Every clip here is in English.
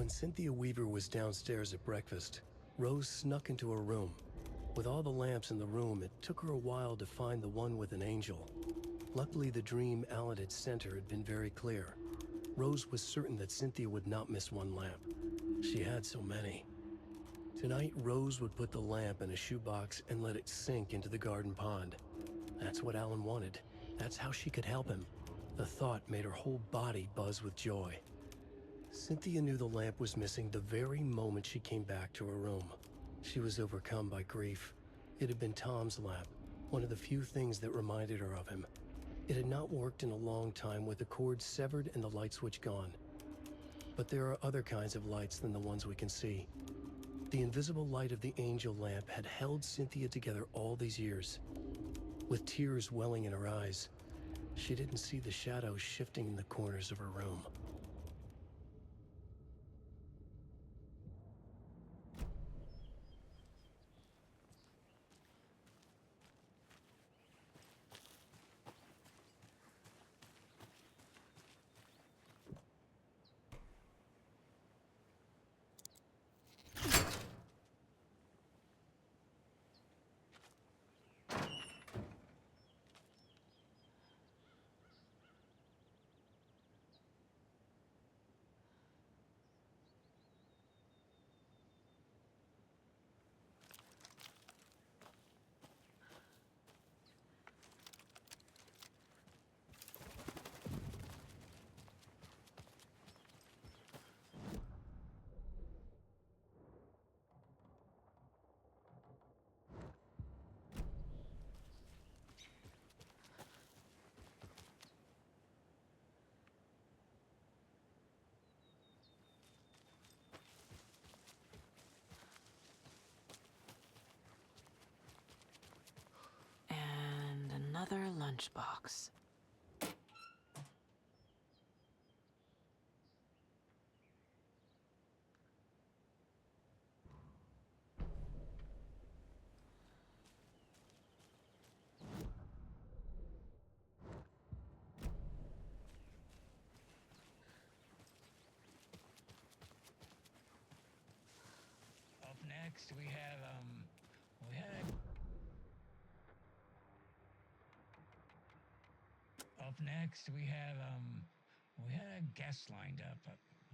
When Cynthia Weaver was downstairs at breakfast, Rose snuck into her room. With all the lamps in the room, it took her a while to find the one with an angel. Luckily, the dream Alan had sent her had been very clear. Rose was certain that Cynthia would not miss one lamp. She had so many. Tonight, Rose would put the lamp in a shoebox and let it sink into the garden pond. That's what Alan wanted. That's how she could help him. The thought made her whole body buzz with joy. Cynthia knew the lamp was missing the very moment she came back to her room. She was overcome by grief. It had been Tom's lamp, one of the few things that reminded her of him. It had not worked in a long time with the cord severed and the light switch gone. But there are other kinds of lights than the ones we can see. The invisible light of the angel lamp had held Cynthia together all these years. With tears welling in her eyes, she didn't see the shadows shifting in the corners of her room. And another lunchbox. Up next, we had a guest lined up.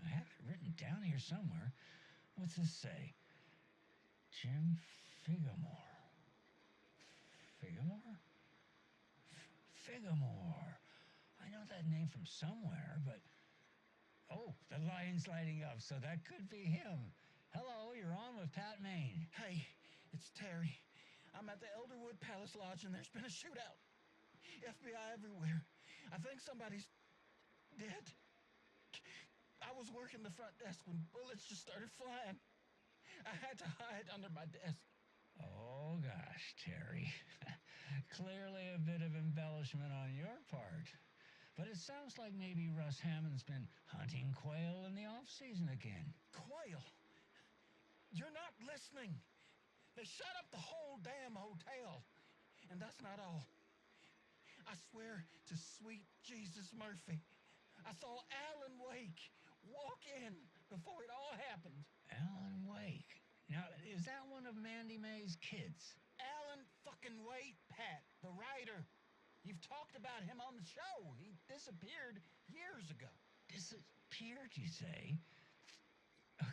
I have it written down here somewhere. What's this say? Jim Figamore. Figamore? Figamore. I know that name from somewhere, but... Oh, the line's lighting up, so that could be him. Hello, you're on with Pat Maine. Hey, it's Terry. I'm at the Elderwood Palace Lodge and there's been a shootout. FBI everywhere. I think somebody's dead. I was working the front desk when bullets just started flying. I had to hide under my desk. Oh, gosh, Terry. Clearly a bit of embellishment on your part. But it sounds like maybe Russ Hammond's been hunting quail in the off-season again. Quail? You're not listening. They shut up the whole damn hotel. And that's not all. I swear to sweet Jesus Murphy, I saw Alan Wake walk in before it all happened. Alan Wake. Now, is that one of Mandy May's kids? Alan fucking Wake, Pat, the writer. You've talked about him on the show. He disappeared years ago. Disappeared, you say?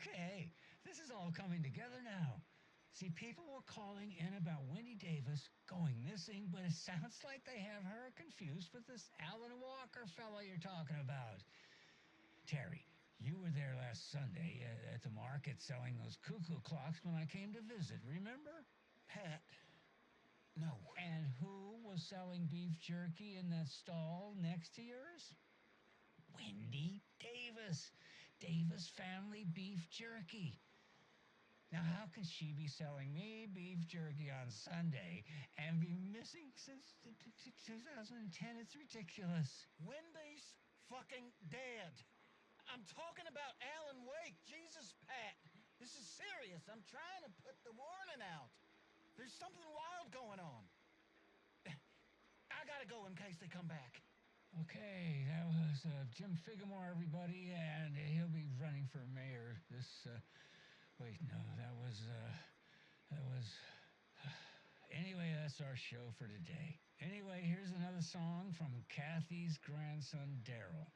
Okay, this is all coming together now. See, people were calling in about Wendy Davis going missing, but it sounds like they have her confused with this Alan Walker fellow you're talking about. Terry, you were there last Sunday at the market selling those cuckoo clocks when I came to visit, remember? Pat, no. And who was selling beef jerky in that stall next to yours? Wendy Davis. Davis Family Beef Jerky. Now, how can she be selling me beef jerky on Sunday and be missing since 2010? It's ridiculous. Wendy's fucking dead. I'm talking about Alan Wake. Jesus, Pat. This is serious. I'm trying to put the warning out. There's something wild going on. I gotta go in case they come back. Okay, that was Jim Figamore, everybody, and he'll be running for mayor. Wait, no, that was. Anyway, that's our show for today. Anyway, here's another song from Kathy's grandson, Daryl.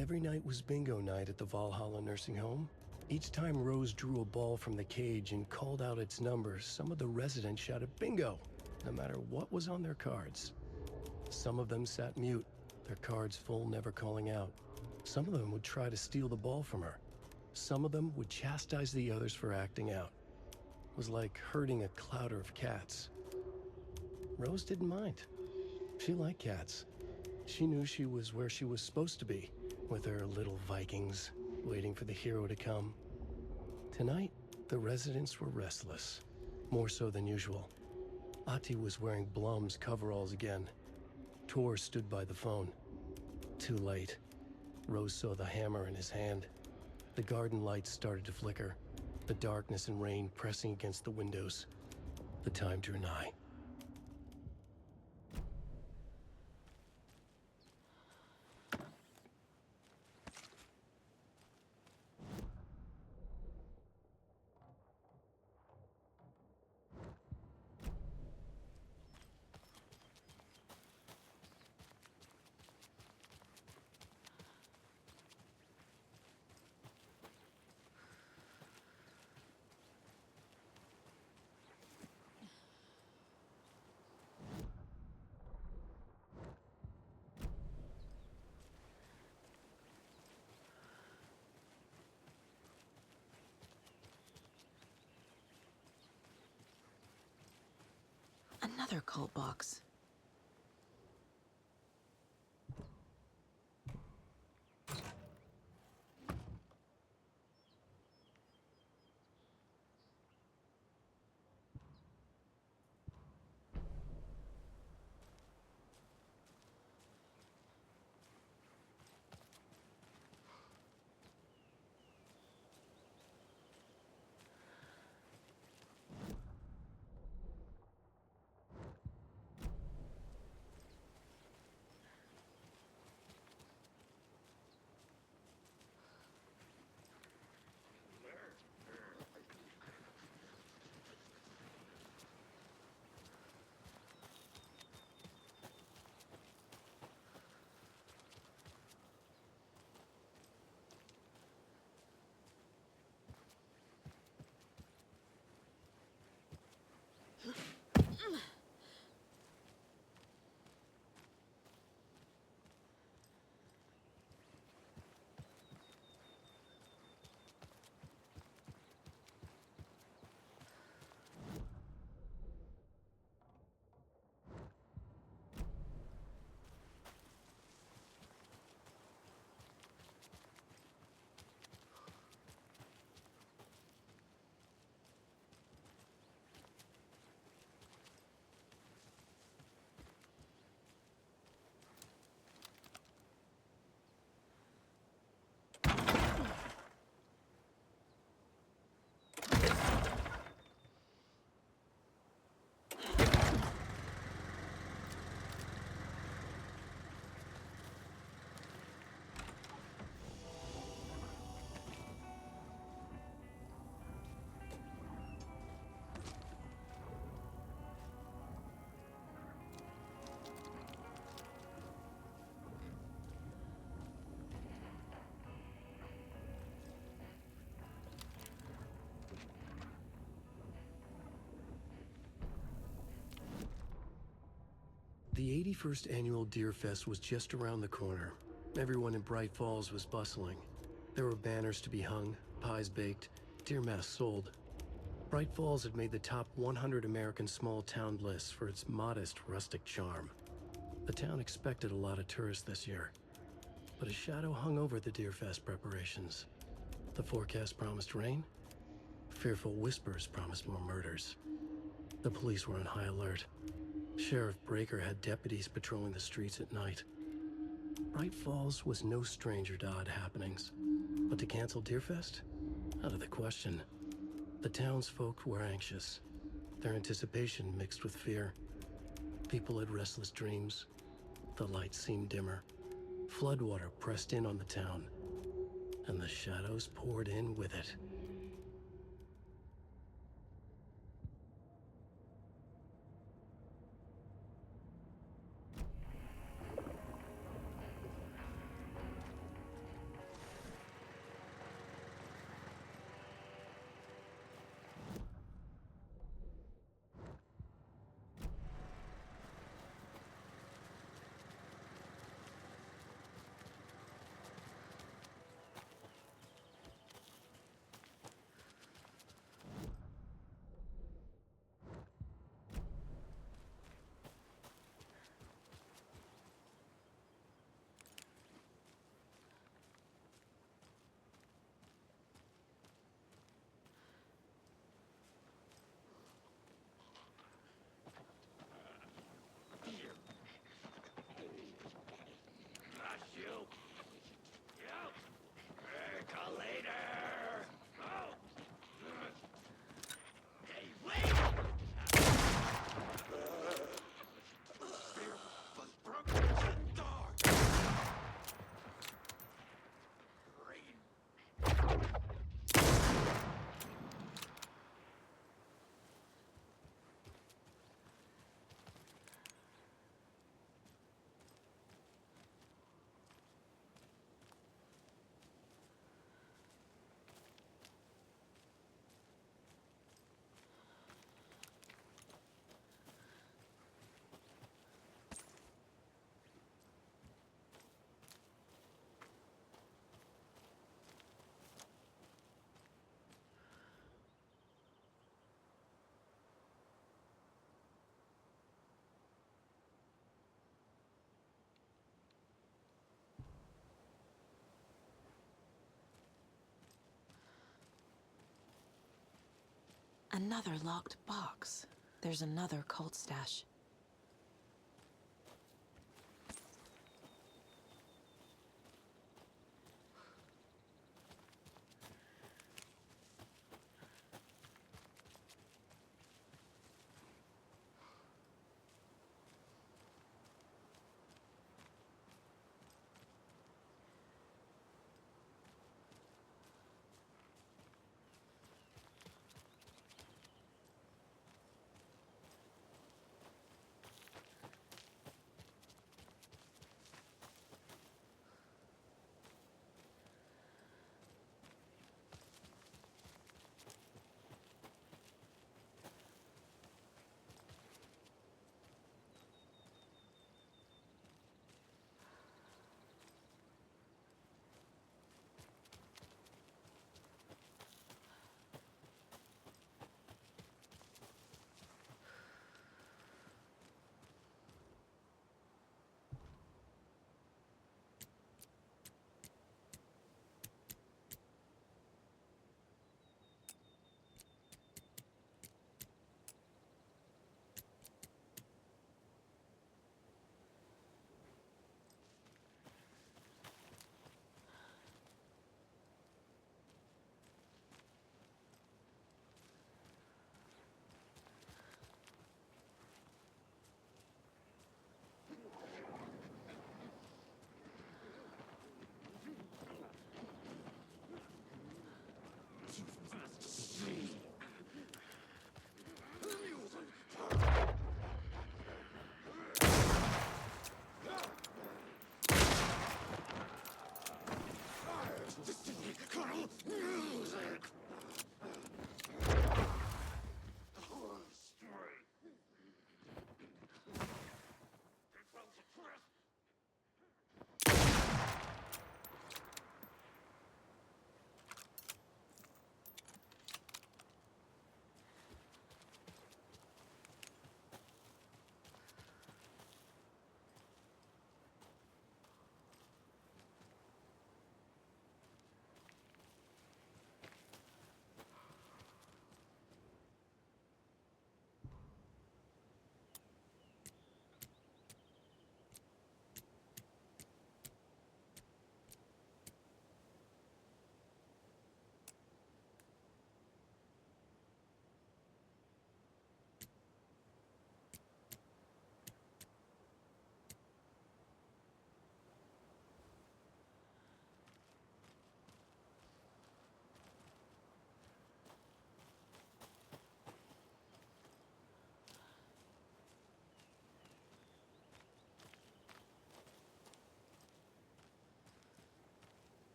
Every night was bingo night at the Valhalla nursing home. Each time Rose drew a ball from the cage and called out its number, some of the residents shouted bingo, no matter what was on their cards. Some of them sat mute, their cards full, never calling out. Some of them would try to steal the ball from her. Some of them would chastise the others for acting out. It was like herding a clouder of cats. Rose didn't mind. She liked cats. She knew she was where she was supposed to be, with her little Vikings, waiting for the hero to come. Tonight, the residents were restless, more so than usual. Ati was wearing Blum's coveralls again. Tor stood by the phone. Too late. Rose saw the hammer in his hand. The garden lights started to flicker, the darkness and rain pressing against the windows. The time drew nigh. Another cult box. The 81st annual Deer Fest was just around the corner. Everyone in Bright Falls was bustling. There were banners to be hung, pies baked, deer masks sold. Bright Falls had made the top 100 American small town lists for its modest rustic charm. The town expected a lot of tourists this year, but a shadow hung over the Deer Fest preparations. The forecast promised rain. Fearful whispers promised more murders. The police were on high alert. Sheriff Breaker had deputies patrolling the streets at night. Bright Falls was no stranger to odd happenings, but to cancel Deerfest? Out of the question. The townsfolk were anxious, their anticipation mixed with fear. People had restless dreams. The lights seemed dimmer. Floodwater pressed in on the town, and the shadows poured in with it. Another locked box. There's another cult stash.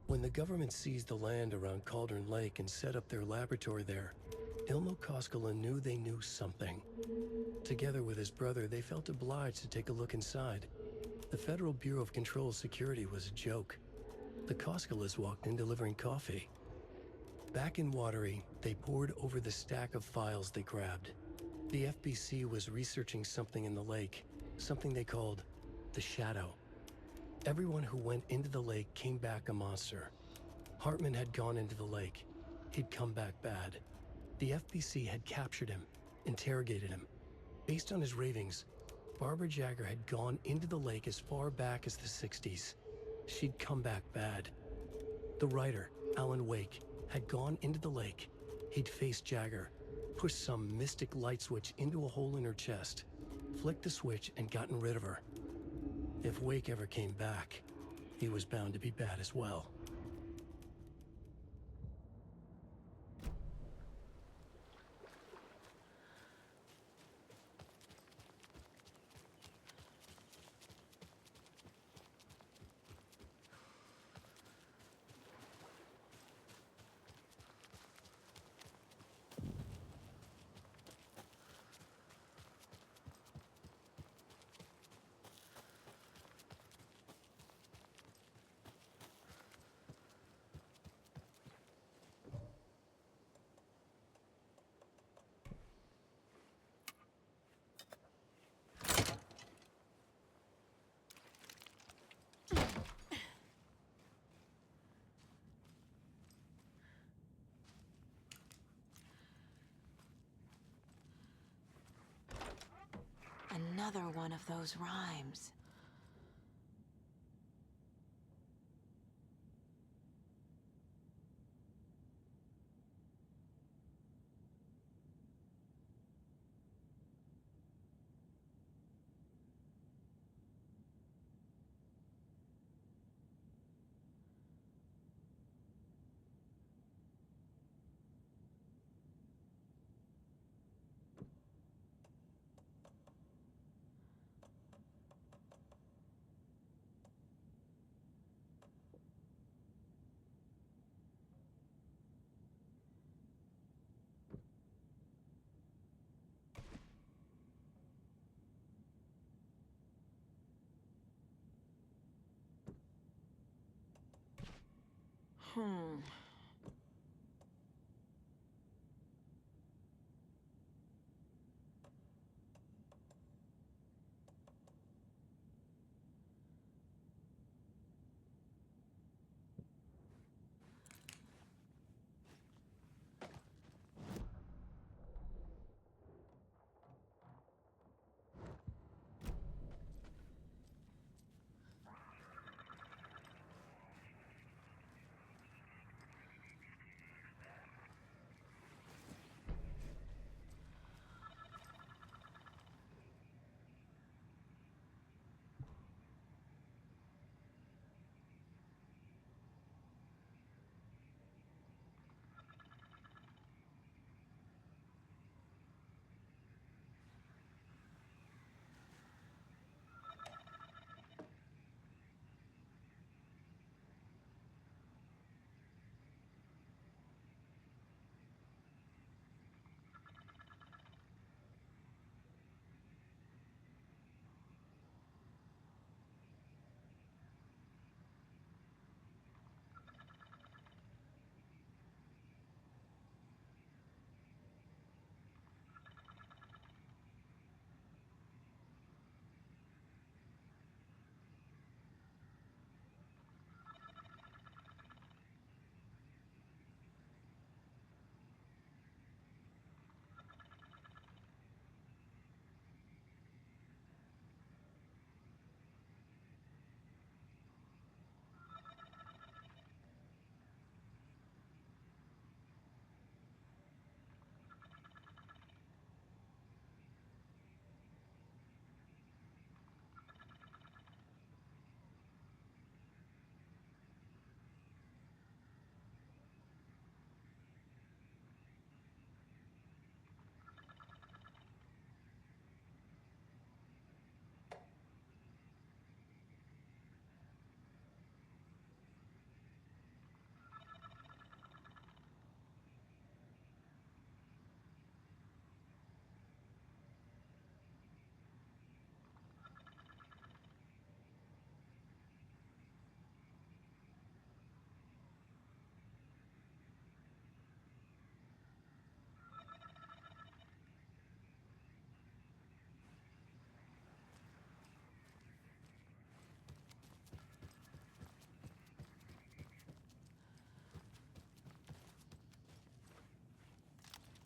When the government seized the land around Cauldron Lake and set up their laboratory there, Ilmo Koskela knew they knew something. Together with his brother, they felt obliged to take a look inside. The Federal Bureau of Control Security was a joke. The Koskelas walked in delivering coffee. Back in Watery, they pored over the stack of files they grabbed. The FBC was researching something in the lake, something they called the Shadow. Everyone who went into the lake came back a monster. Hartman had gone into the lake. He'd come back bad. The FBC had captured him, interrogated him. Based on his ravings, Barbara Jagger had gone into the lake as far back as the 60s. She'd come back bad. The writer, Alan Wake, had gone into the lake. He'd faced Jagger, pushed some mystic light switch into a hole in her chest, flicked the switch and gotten rid of her. If Wake ever came back, he was bound to be bad as well. Another one of those rhymes. Hmm.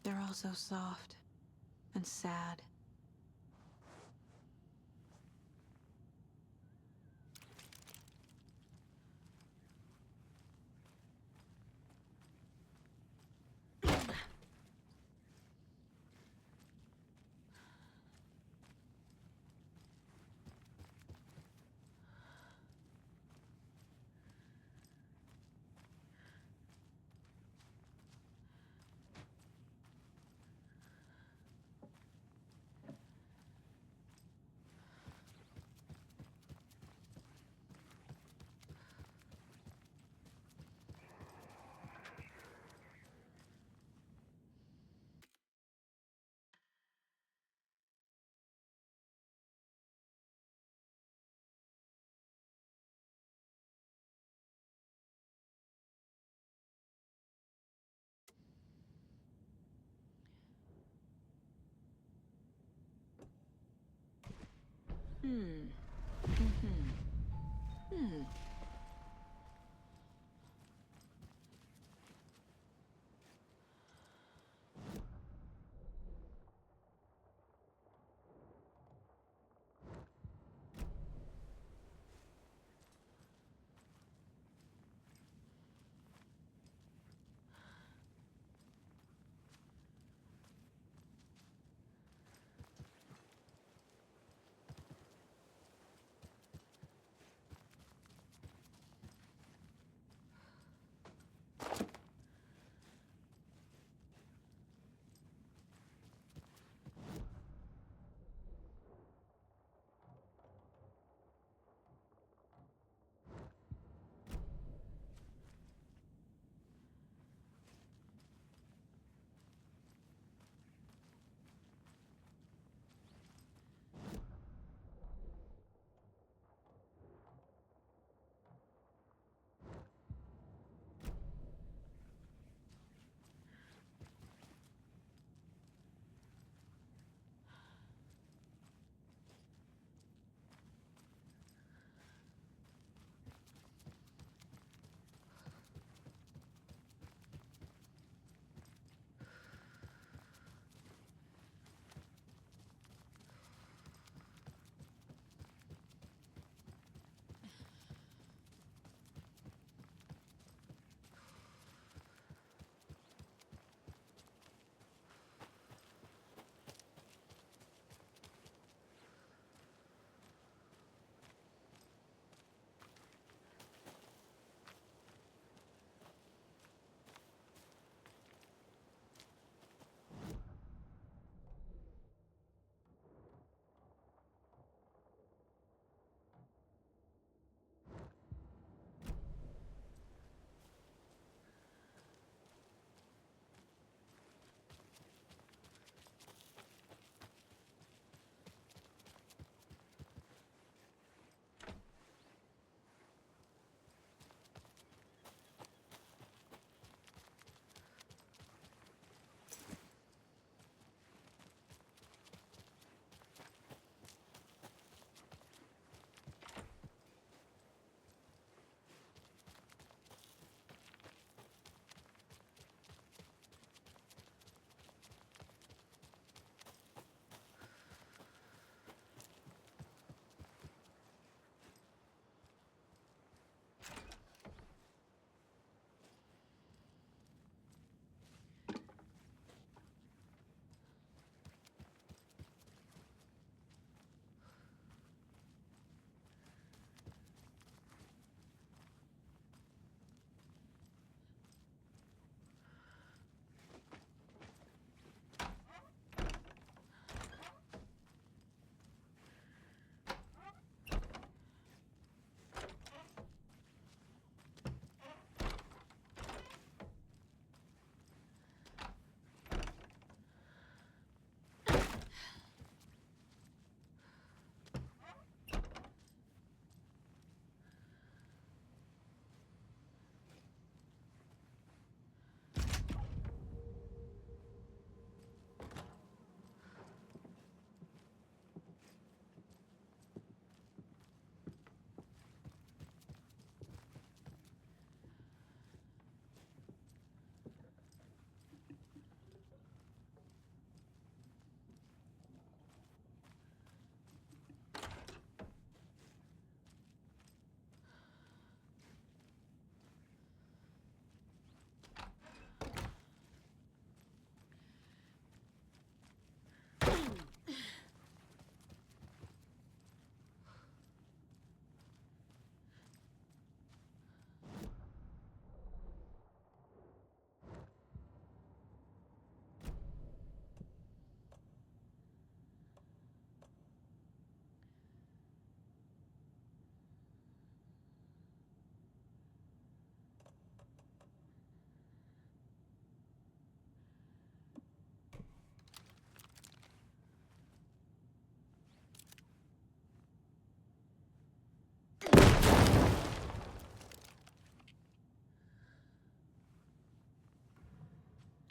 They're all so soft and sad. Hmm. Hmm.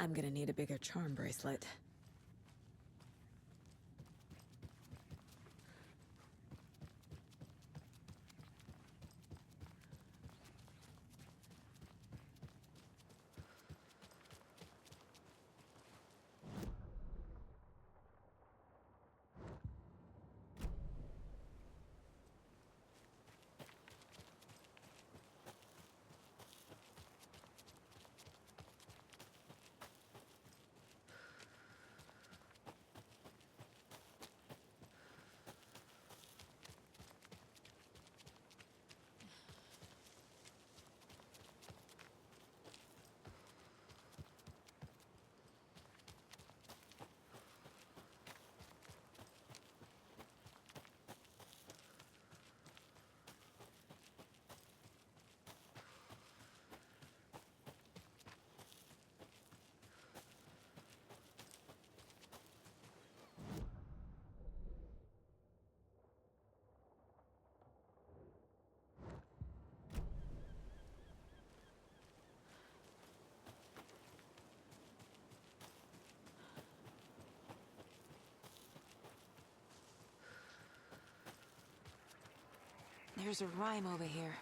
I'm gonna need a bigger charm bracelet. There's a rhyme over here.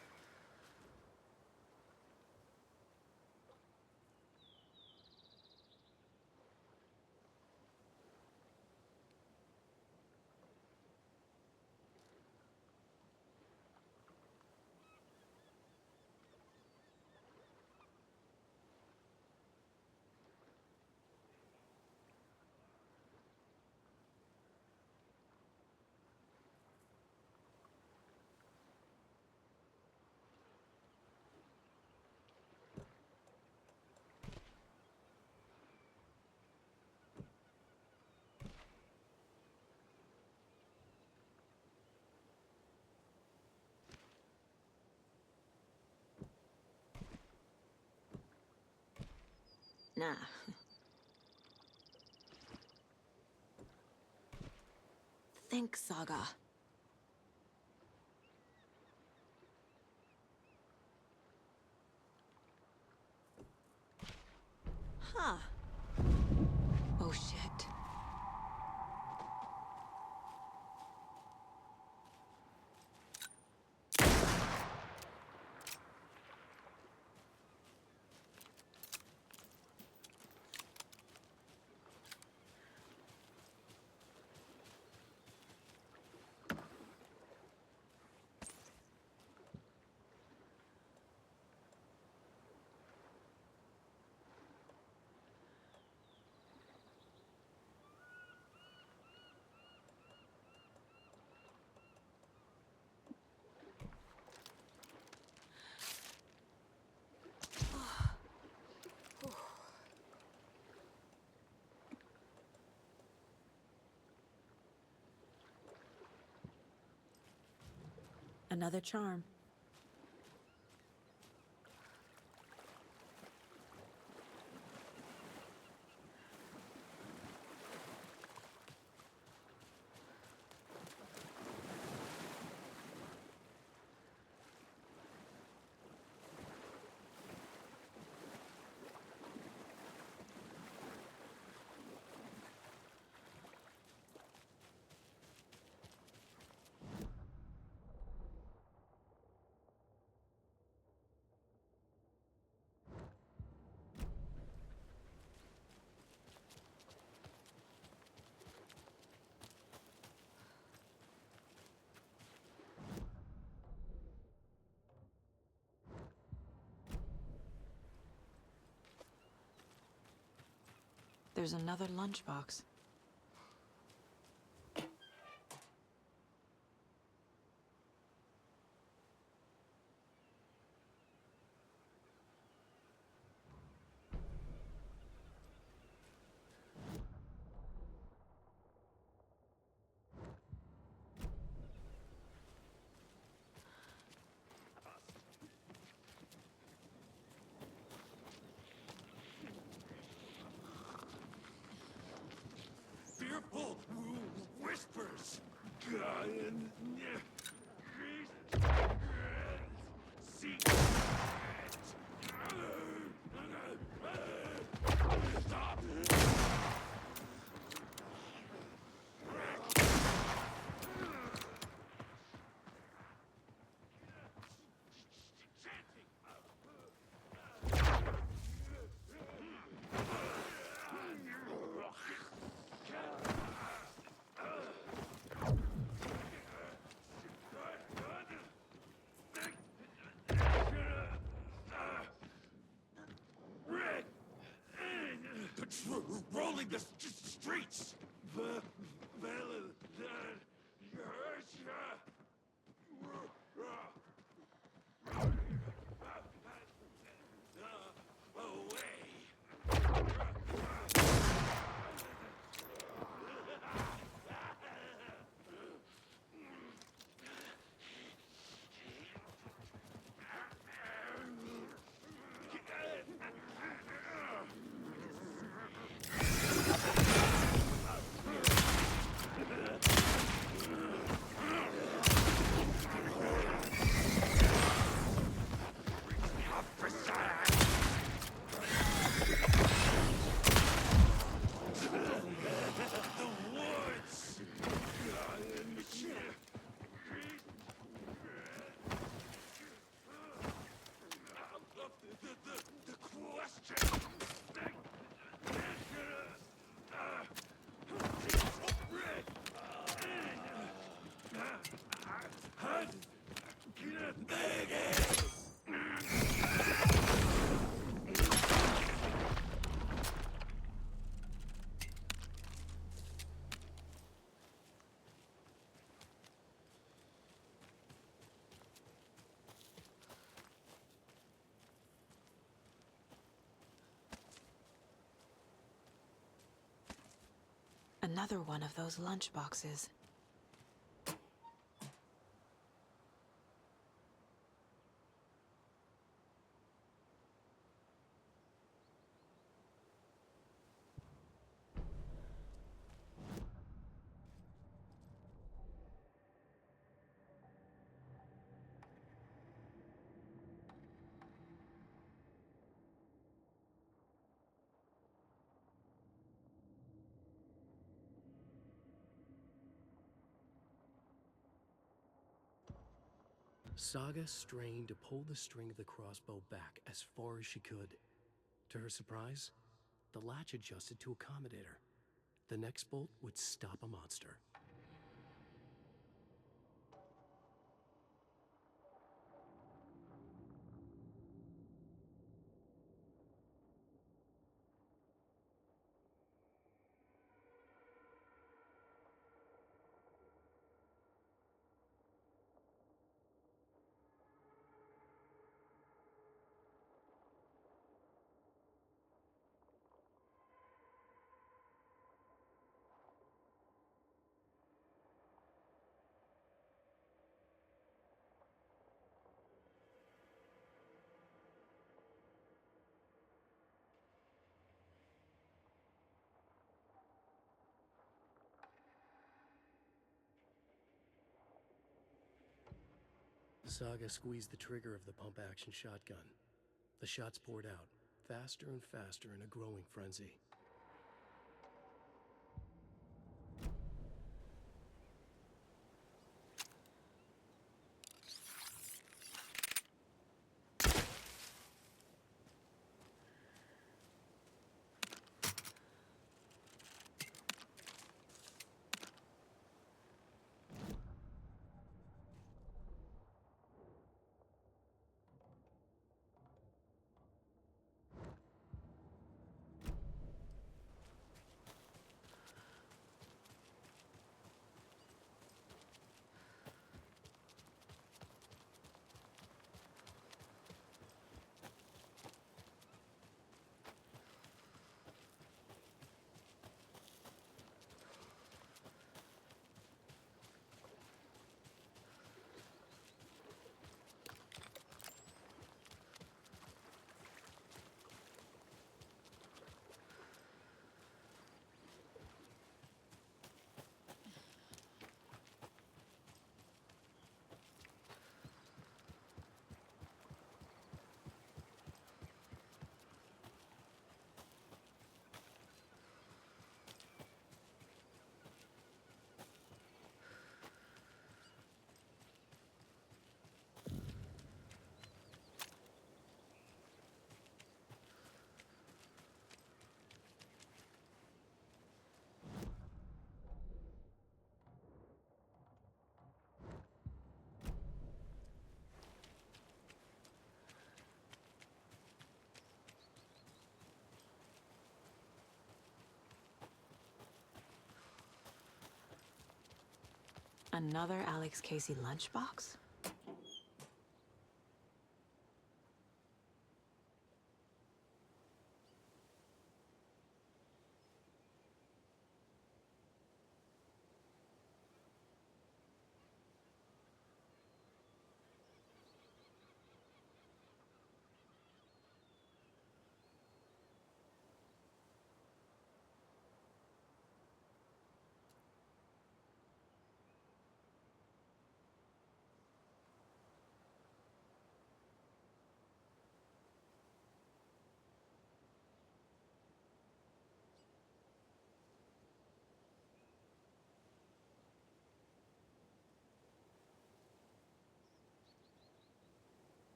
Nah. Think, Saga. Huh. Oh shit. Another charm. There's another lunchbox. Fearful whispers. Secret. patrolling the streets. Another one of those lunch boxes. Saga strained to pull the string of the crossbow back as far as she could. To her surprise, the latch adjusted to accommodate her. The next bolt would stop a monster. Saga squeezed the trigger of the pump-action shotgun. The shots poured out, faster and faster in a growing frenzy. Another Alex Casey lunchbox?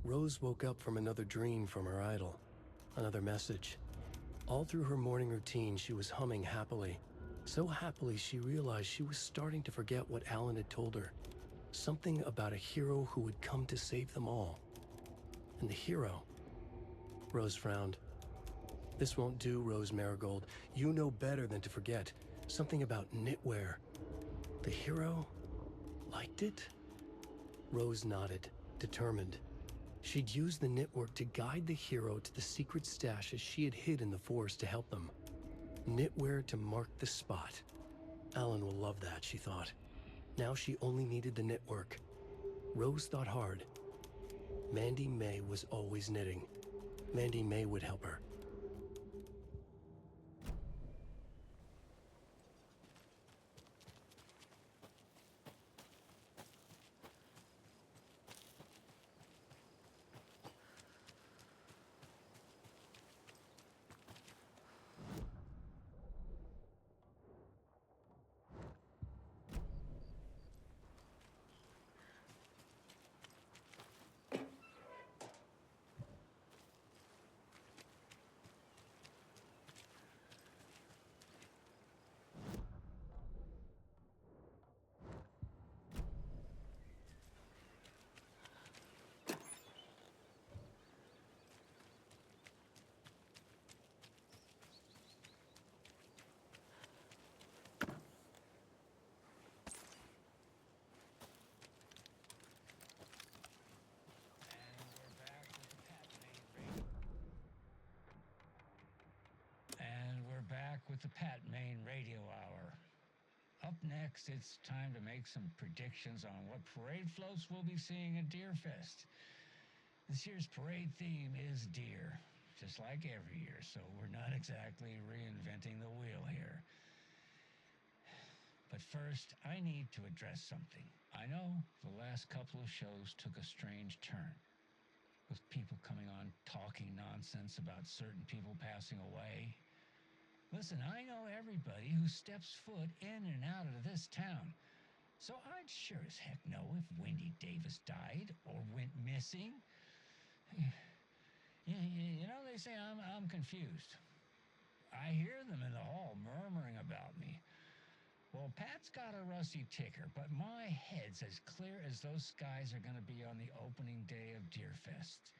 Rose woke up from another dream from her idol, another message. All through her morning routine, she was humming happily. So happily, she realized she was starting to forget what Alan had told her. Something about a hero who would come to save them all. And the hero... Rose frowned. This won't do, Rose Marigold. You know better than to forget. Something about knitwear. The hero... liked it? Rose nodded, determined. She'd use the knitwork to guide the hero to the secret stashes she had hid in the forest to help them. Knitwear to mark the spot. Alan will love that, she thought. Now she only needed the knitwork. Rose thought hard. Mandy May was always knitting. Mandy May would help her. With the Pat Maine Radio Hour. Up next, it's time to make some predictions on what parade floats we'll be seeing at Deerfest. This year's parade theme is deer, just like every year, so we're not exactly reinventing the wheel here. But first, I need to address something. I know the last couple of shows took a strange turn, with people coming on talking nonsense about certain people passing away. Listen, I know everybody who steps foot in and out of this town. So I'd sure as heck know if Wendy Davis died or went missing. You know, they say I'm confused. I hear them in the hall murmuring about me. Well, Pat's got a rusty ticker, but my head's as clear as those skies are going to be on the opening day of Deerfest.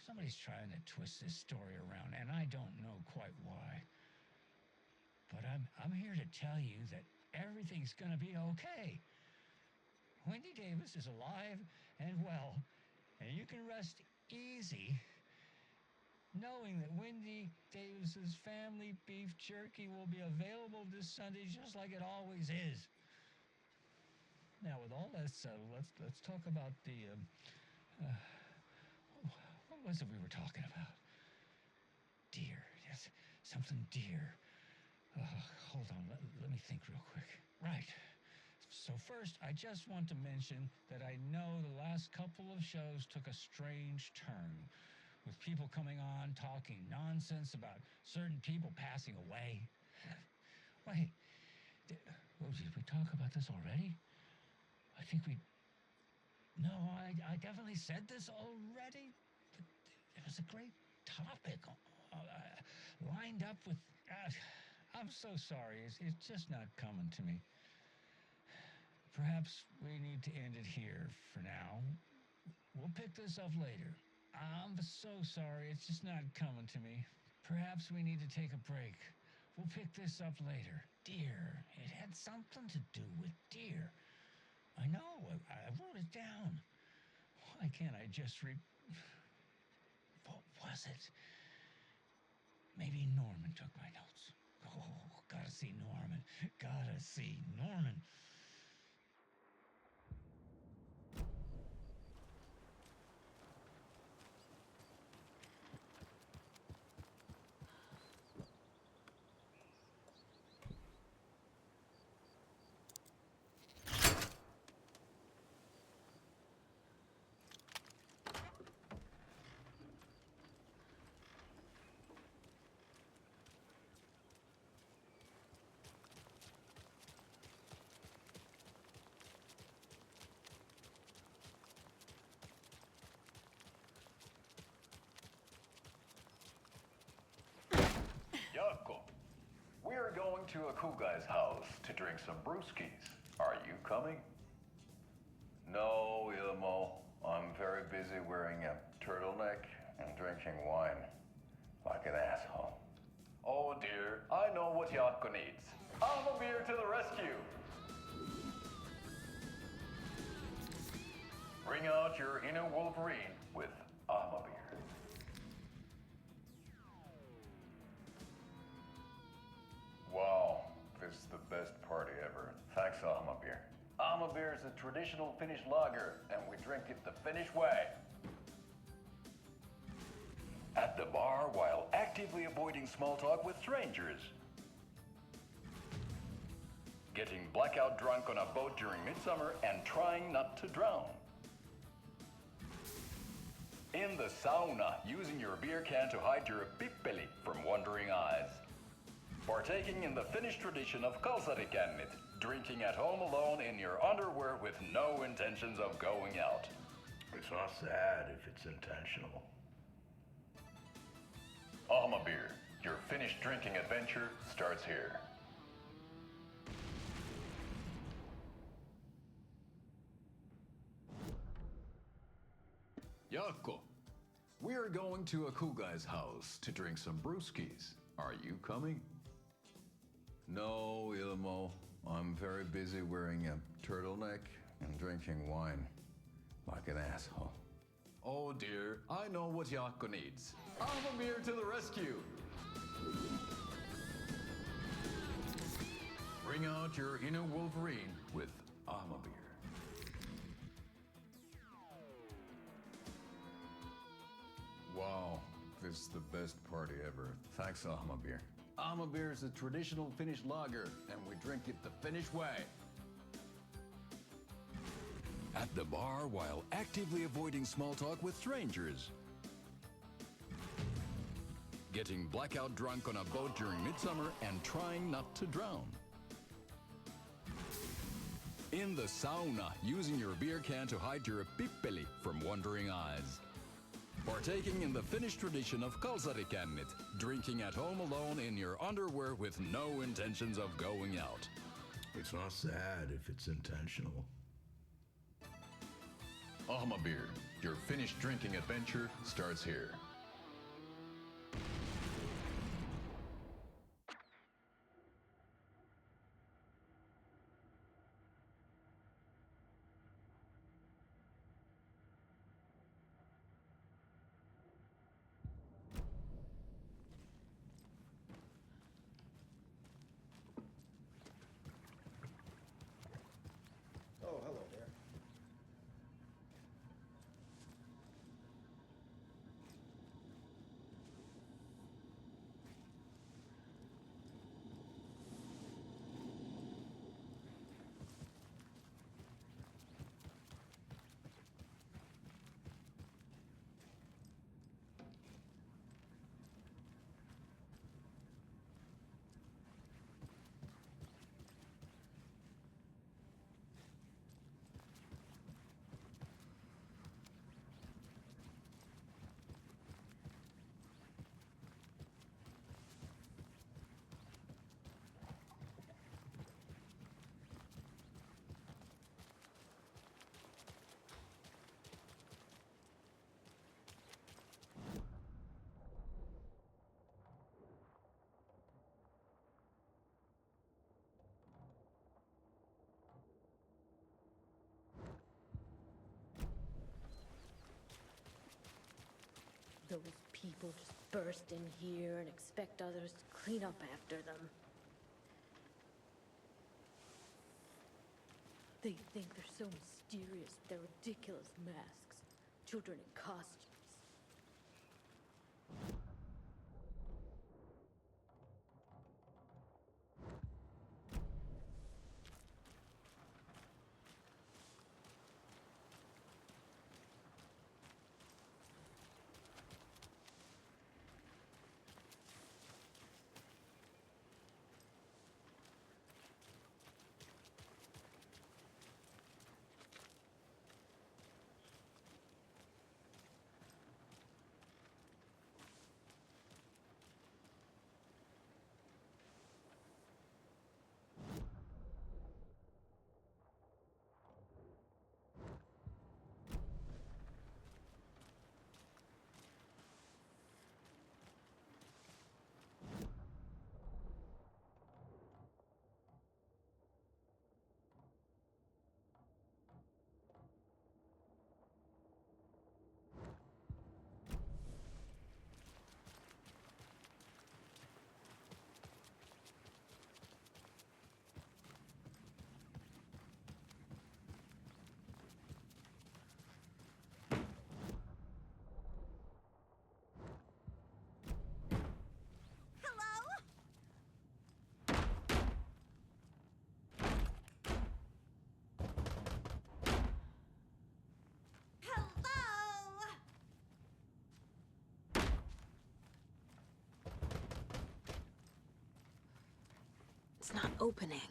Somebody's trying to twist this story around, and I don't know quite why. But I'm here to tell you that everything's going to be okay. Wendy Davis is alive and well, and you can rest easy knowing that Wendy Davis's family beef jerky will be available this Sunday just like it always is. Now, with all that said, let's talk about the what was it we were talking about? Deer. Yes, something deer. Hold on, let me think real quick. Right. So first, I just want to mention that I know the last couple of shows took a strange turn, with people coming on talking nonsense about certain people passing away. Wait, Oh, did we talk about this already? I think we. No, I definitely said this already. But it was a great topic, lined up with. I'm so sorry. It's just not coming to me. Perhaps we need to end it here for now. We'll pick this up later. I'm so sorry. It's just not coming to me. Perhaps we need to take a break. We'll pick this up later. Deer. It had something to do with deer. I know. I wrote it down. Why can't I just What was it? Maybe Norman took my notes. Oh, gotta see Norman. Gotta see Norman. Yako, we're going to a cool guy's house to drink some brewskis. Are you coming? No, Ilmo. I'm very busy wearing a turtleneck and drinking wine. Like an asshole. Oh dear, I know what Yako needs. I'm a beer to the rescue. Bring out your inner Wolverine with Armor Beer. Wow, this is the best party ever. Thanks, Armor Beer. Armor Beer is a traditional Finnish lager, and we drink it the Finnish way. At the bar while actively avoiding small talk with strangers. Getting blackout drunk on a boat during midsummer and trying not to drown. In the sauna, using your beer can to hide your pippeli from wandering eyes. Partaking in the Finnish tradition of kalsarikännit, drinking at home alone in your underwear with no intentions of going out. It's not sad if it's intentional. Alma Beer, your Finnish drinking adventure starts here. Jaakko, we're going to a cool guy's house to drink some brewskis. Are you coming? No, Ilmo. I'm very busy wearing a turtleneck and drinking wine. Like an asshole. Oh dear, I know what Jaakko needs. I'm a beer to the rescue. Bring out your inner Wolverine with Armor Beer. Wow, this is the best party ever. Thanks, Armor Beer. Armor Beer is a traditional Finnish lager, and we drink it the Finnish way. At the bar while actively avoiding small talk with strangers. Getting blackout drunk on a boat during midsummer and trying not to drown. In the sauna, using your beer can to hide your pippeli from wandering eyes. Partaking in the Finnish tradition of kalsarikännit, drinking at home alone in your underwear with no intentions of going out. It's not sad if it's intentional. Alma Beer, your Finnish drinking adventure starts here. Oh, hello there. Those people just burst in here and expect others to clean up after them. They think they're so mysterious with their ridiculous masks. Children in costumes. It's not opening.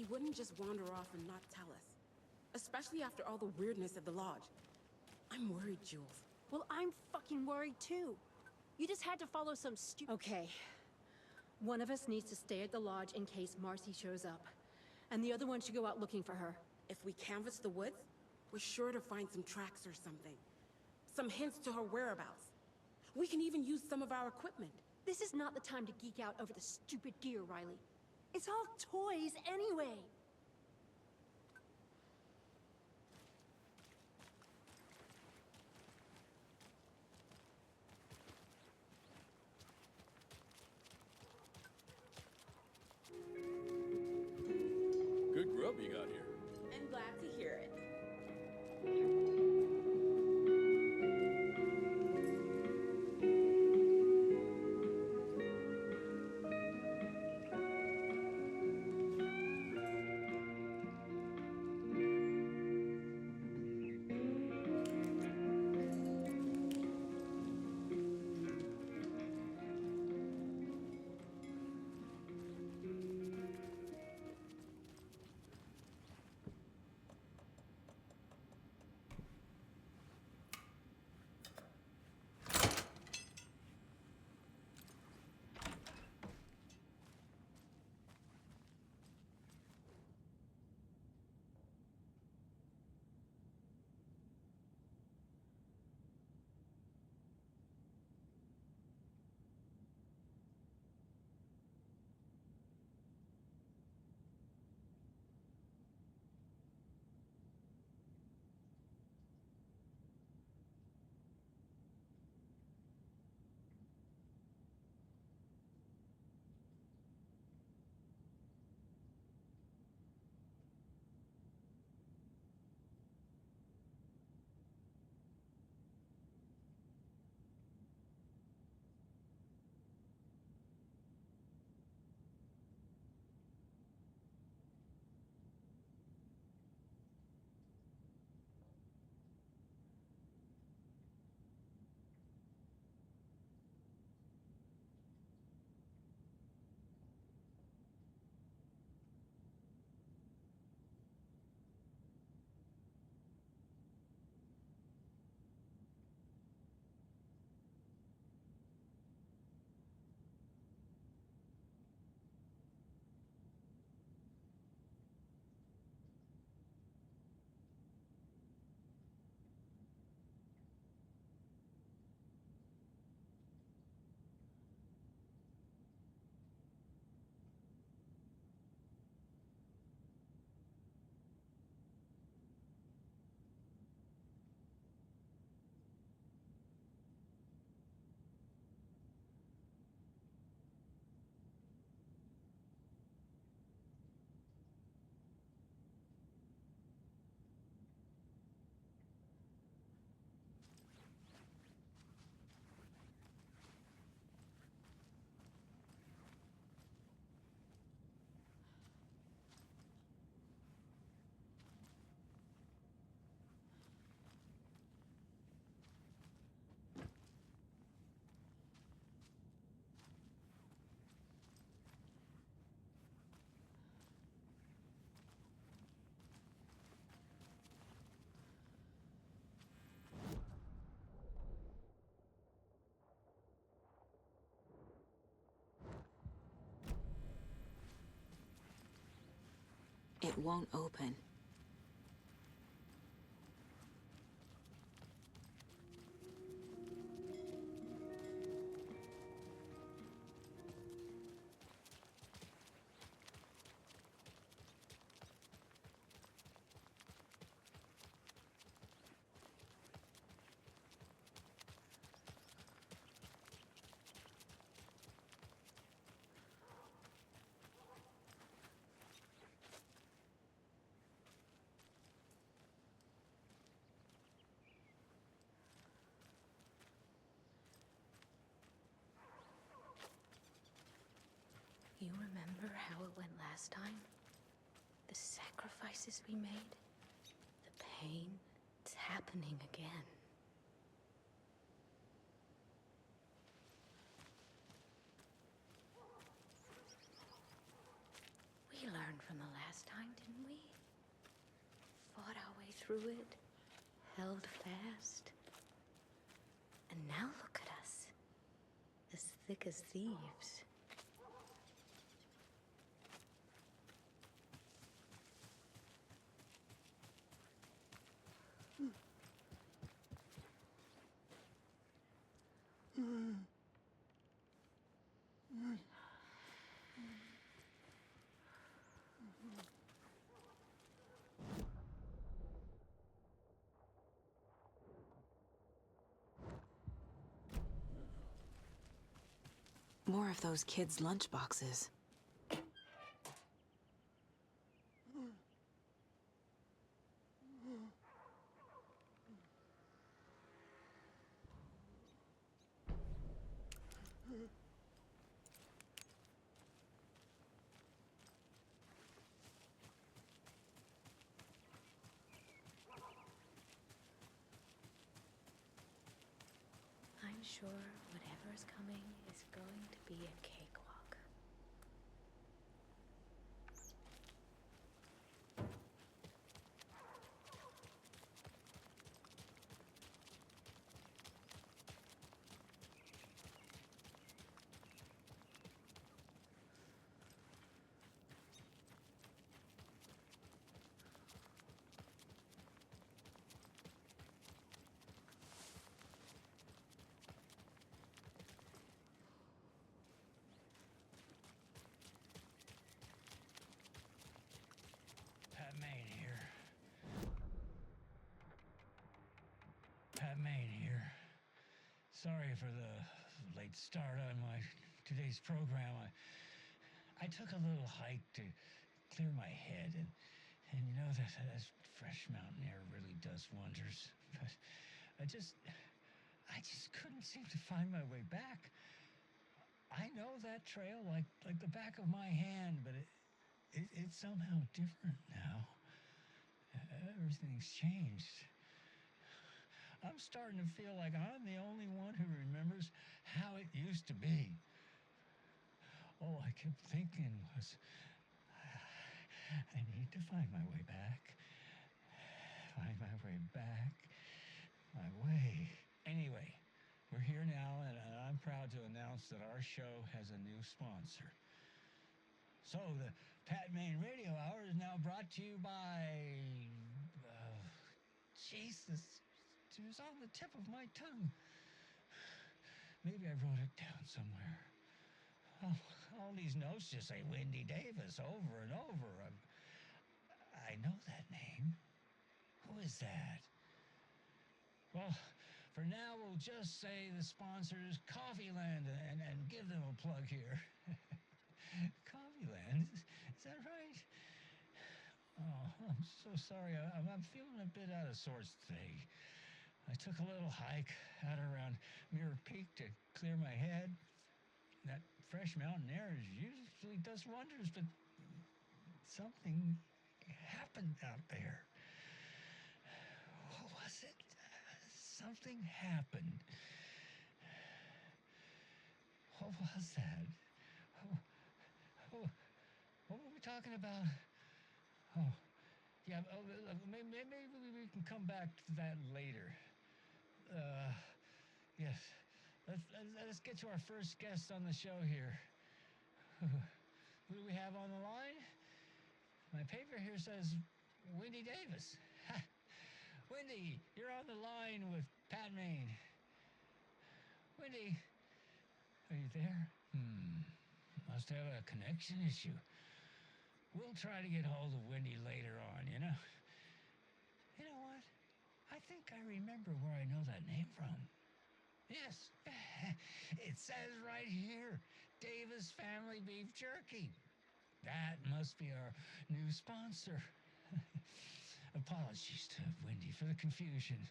She wouldn't just wander off and not tell us. Especially after all the weirdness at the lodge. I'm worried, Jules. Well, I'm fucking worried too. You just had to follow some Okay. One of us needs to stay at the lodge in case Marcy shows up. And the other one should go out looking for her. If we canvass the woods, we're sure to find some tracks or something. Some hints to her whereabouts. We can even use some of our equipment. This is not the time to geek out over the stupid gear, Riley. It's all toys anyway. Good grub you got here. I'm glad to hear it. It won't open. You remember how it went last time? The sacrifices we made? The pain? It's happening again. We learned from the last time, didn't we? Fought our way through it, held fast. And now look at us. As thick as thieves. More of those kids' lunchboxes. I'm sure whatever's coming is going to be a cakewalk. Pat Maine here. Pat Maine here. Sorry for the late start on today's program. I took a little hike to clear my head, and you know that fresh mountain air really does wonders. But I just couldn't seem to find my way back. I know that trail like the back of my hand, but it's somehow different now. Everything's changed. I'm starting to feel like I'm the only one who remembers how it used to be. All I kept thinking was, I need to find my way back. Find my way back. My way. Anyway, we're here now, and I'm proud to announce that our show has a new sponsor. So, the Pat Maine Radio Hour is now brought to you by... Jesus, it was on the tip of my tongue. Maybe I wrote it down somewhere. Oh, all these notes just say Wendy Davis over and over. I know that name. Who is that? Well, for now, we'll just say the sponsors Coffeeland and give them a plug here. Coffeeland? Is that right? Oh, I'm so sorry. I'm feeling a bit out of sorts today. I took a little hike out around Mirror Peak to clear my head. That fresh mountain air usually does wonders, but something happened out there. What was it? Something happened. What was that? What were we talking about? Oh, yeah, maybe we can come back to that later. Yes. Let's get to our first guest on the show here. Who do we have on the line? My paper here says Wendy Davis. Ha. Wendy, you're on the line with Pat Maine. Wendy, are you there? Must have a connection issue. We'll try to get hold of Wendy later on, you know? You know what? I think I remember where I know that name from. Yes, it says right here, Davis Family Beef Jerky. That must be our new sponsor. Apologies to Wendy for the confusion.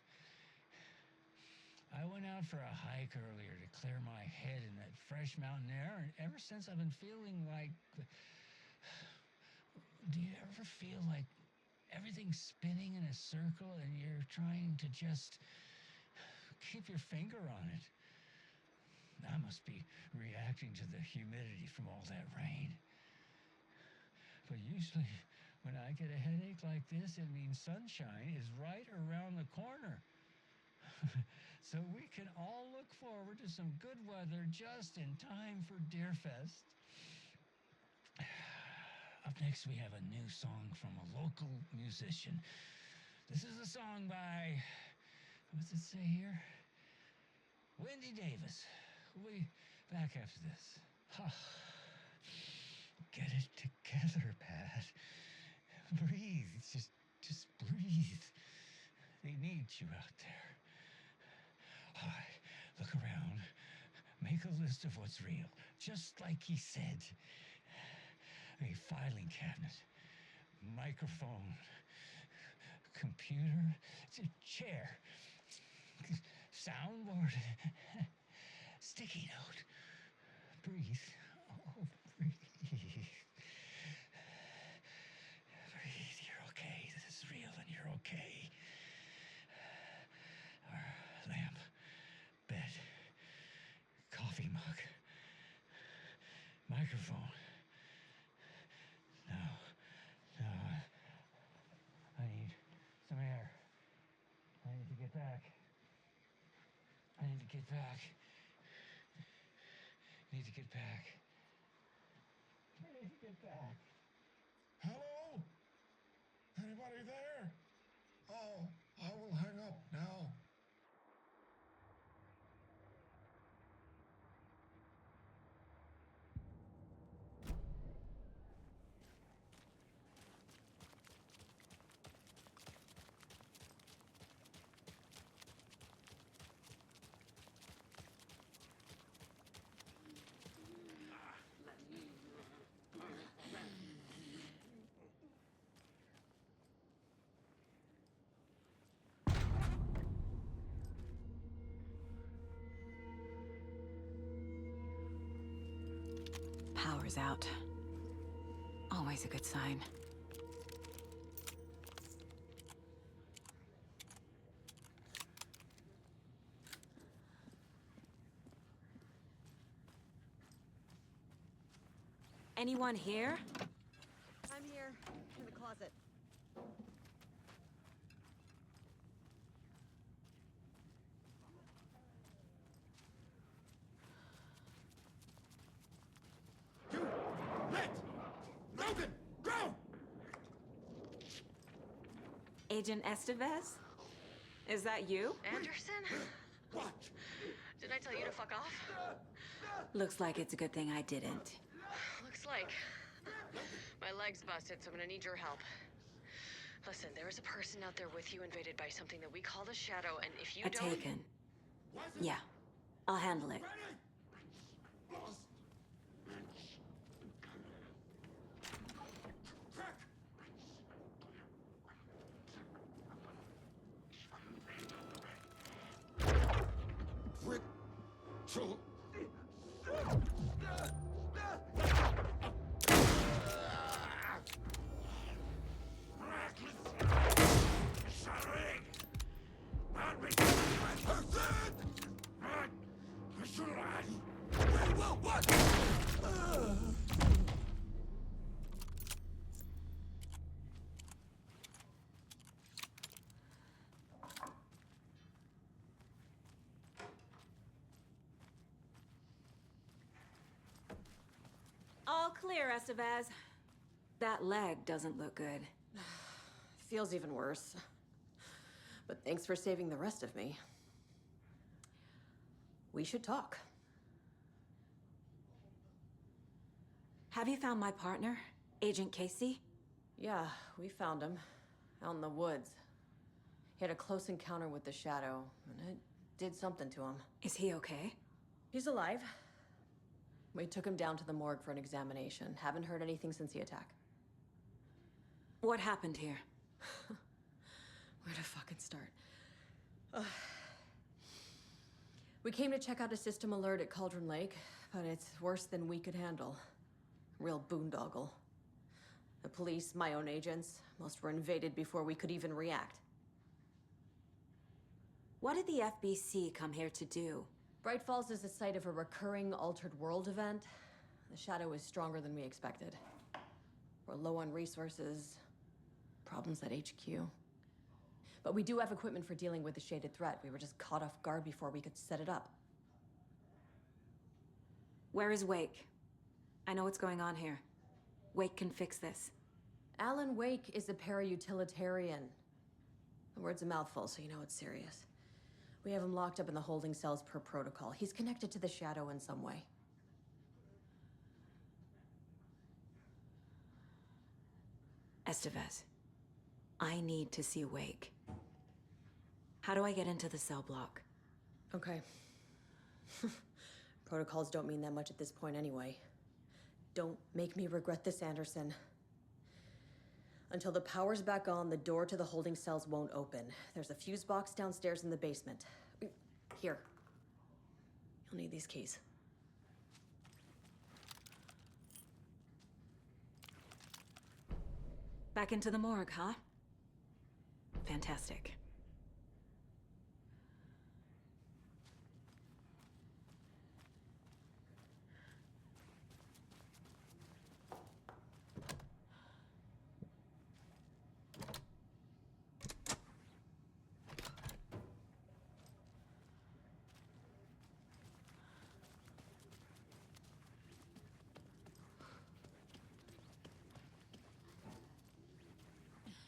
I went out for a hike earlier to clear my head in that fresh mountain air, and ever since I've been feeling like... Do you ever feel like everything's spinning in a circle and you're trying to just keep your finger on it? I must be reacting to the humidity from all that rain. But usually when I get a headache like this, it means sunshine is right around the corner. So we can all look forward to some good weather just in time for Deerfest. Up next, we have a new song from a local musician. This is a song by, what's it say here? Wendy Davis. We'll be back after this. Get it together, Pat. Breathe. Just breathe. They need you out there. All right, look around. Make a list of what's real, just like he said. A filing cabinet, microphone, computer, chair, soundboard, sticky note. Breathe. Oh, breathe. Breathe. You're okay. This is real and you're okay. Lamp, bed, coffee mug, microphone. No, I need some air. I need to get back. I need to get back. Hello? Anybody there? Oh, I will hang up now. Power's out. Always a good sign. Anyone here? I'm here, in the closet. Agent Estevez? Is that you? Anderson? What? Didn't I tell you to fuck off? Looks like it's a good thing I didn't. Looks like. My leg's busted, so I'm gonna need your help. Listen, there is a person out there with you invaded by something that we call the Shadow, and if you don't... Taken. Yeah, I'll handle it. All clear, Estevez. That leg doesn't look good. Feels even worse. But thanks for saving the rest of me. We should talk. Have you found my partner, Agent Casey? Yeah, we found him. Out in the woods. He had a close encounter with the Shadow, and it did something to him. Is he okay? He's alive. We took him down to the morgue for an examination. Haven't heard anything since the attack. What happened here? Where to fucking start? We came to check out a system alert at Cauldron Lake, but it's worse than we could handle. Real boondoggle. The police, my own agents, most were invaded before we could even react. What did the FBC come here to do? Bright Falls is the site of a recurring Altered World event. The Shadow is stronger than we expected. We're low on resources, problems at HQ. But we do have equipment for dealing with the shaded threat. We were just caught off guard before we could set it up. Where is Wake? I know what's going on here. Wake can fix this. Alan Wake is a para-utilitarian. The word's a mouthful, so you know it's serious. We have him locked up in the holding cells per protocol. He's connected to the Shadow in some way. Estevez, I need to see Wake. How do I get into the cell block? Okay. Protocols don't mean that much at this point anyway. Don't make me regret this, Anderson. Until the power's back on, the door to the holding cells won't open. There's a fuse box downstairs in the basement. Here. You'll need these keys. Back into the morgue, huh? Fantastic.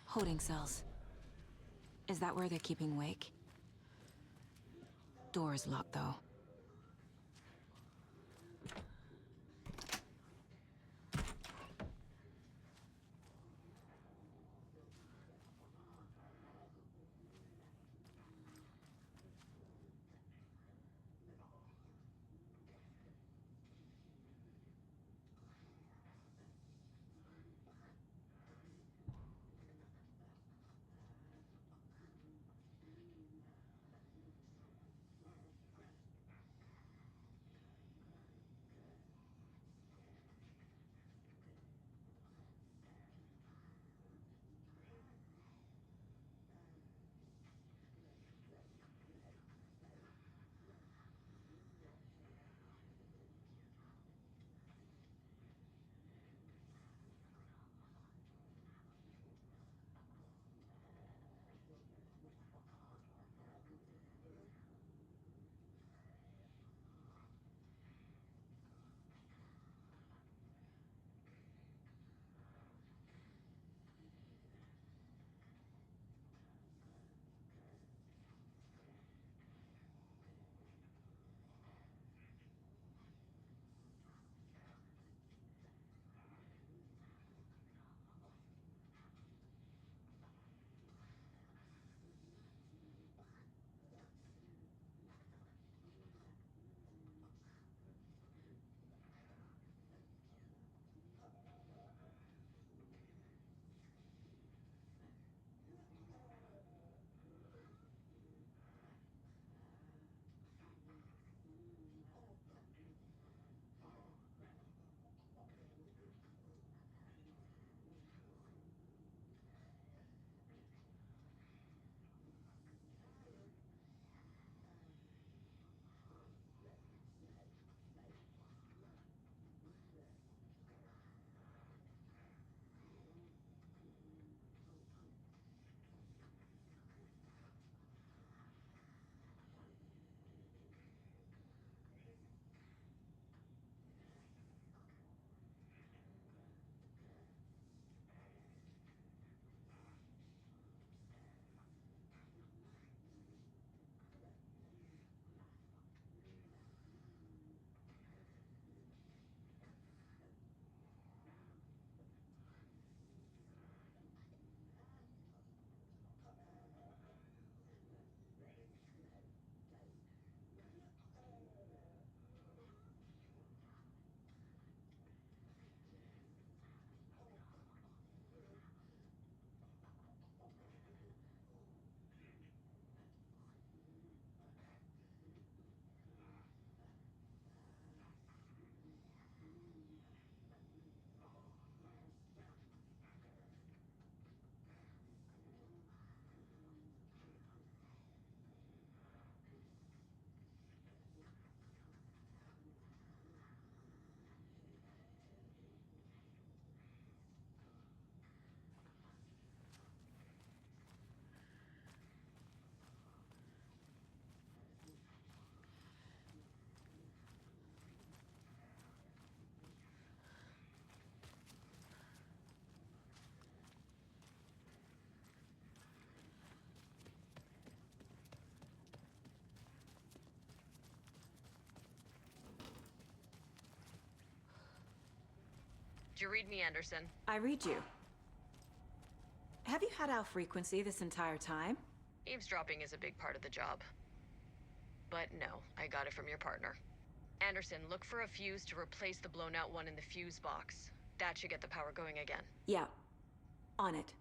Holding cells. Is that where they're keeping Wake? Door is locked, though. you read me, Anderson? I read you. Have you had Al Frequency this entire time? Eavesdropping is a big part of the job. But no, I got it from your partner. Anderson, look for a fuse to replace the blown out one in the fuse box. That should get the power going again. Yeah. On it.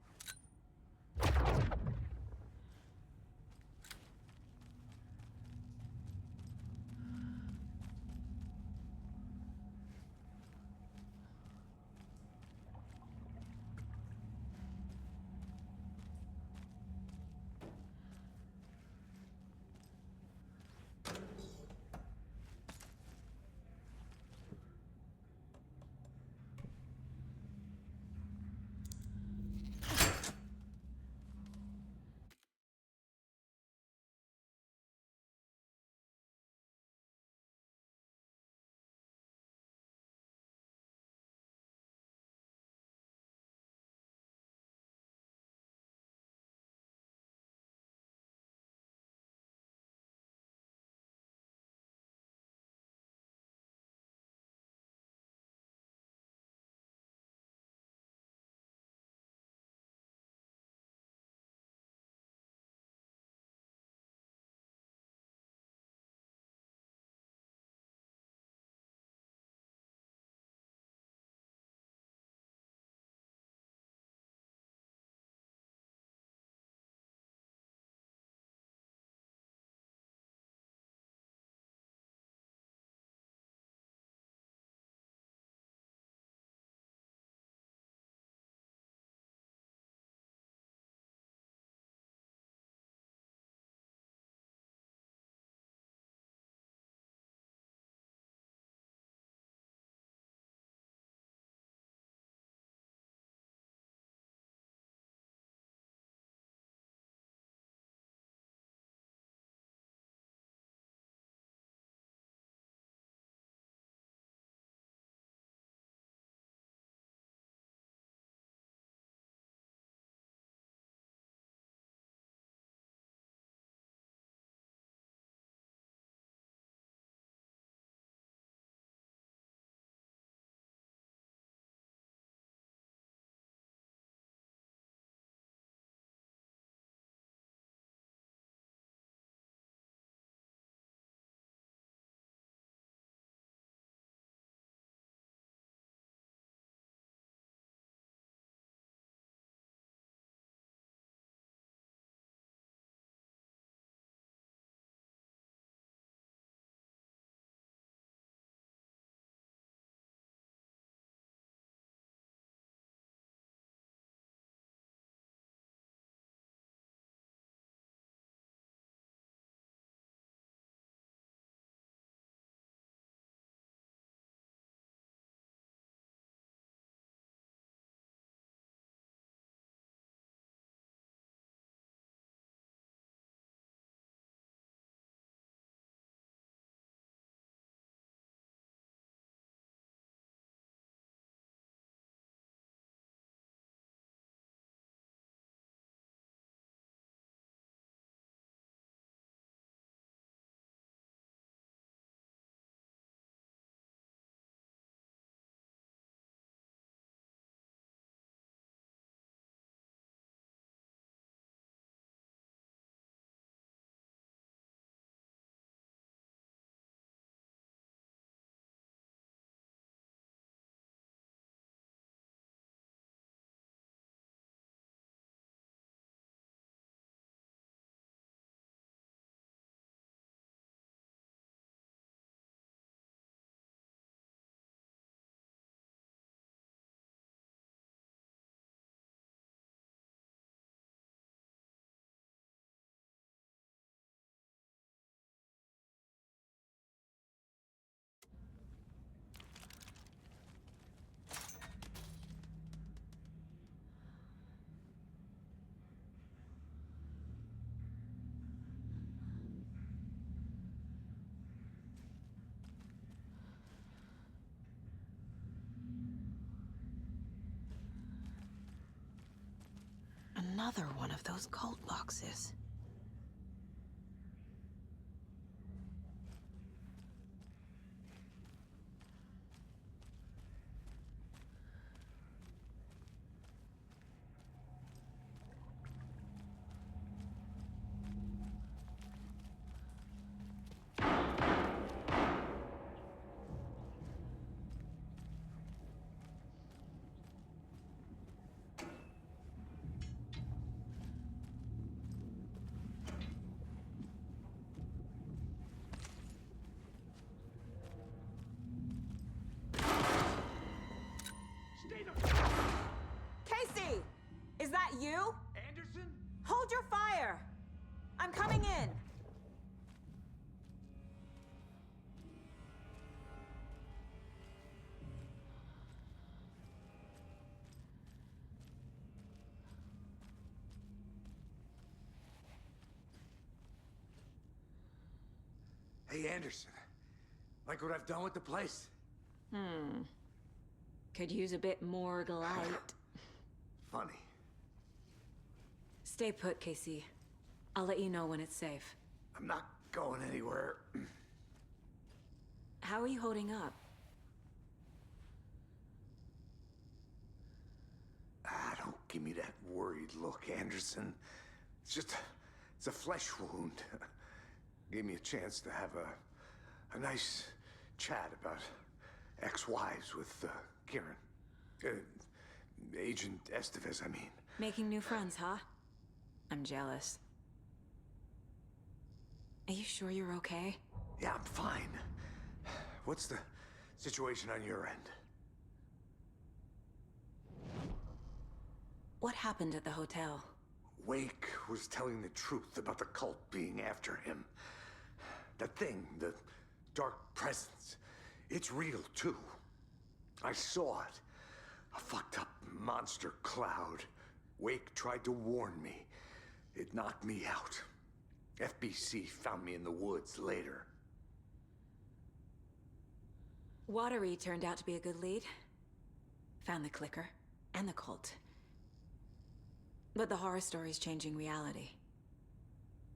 Another one of those cult boxes. Hey, Anderson. Like what I've done with the place? Could use a bit more light. Funny. Stay put, Casey. I'll let you know when it's safe. I'm not going anywhere. How are you holding up? Don't give me that worried look, Anderson. It's a flesh wound. Gave me a chance to have a nice chat about ex-wives with Kieran. Agent Estevez, I mean. Making new friends, huh? I'm jealous. Are you sure you're okay? Yeah, I'm fine. What's the situation on your end? What happened at the hotel? Wake was telling the truth about the cult being after him. That thing, the dark presence, it's real too. I saw it. A fucked up monster cloud. Wake tried to warn me. It knocked me out. FBC found me in the woods later. Watery turned out to be a good lead. Found the clicker and the cult. But the horror story's changing reality.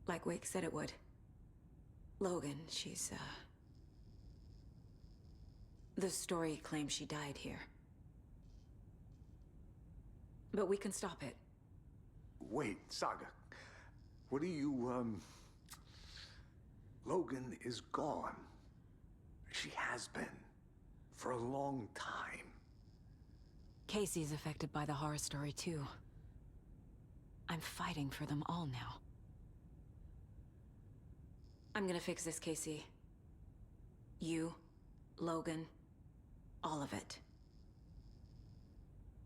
Like Wake said it would. Logan, she's, the story claims she died here. But we can stop it. Wait, Saga. What do you, Logan is gone. She has been. For a long time. Casey's affected by the horror story, too. I'm fighting for them all now. I'm gonna fix this, Casey. You, Logan, all of it.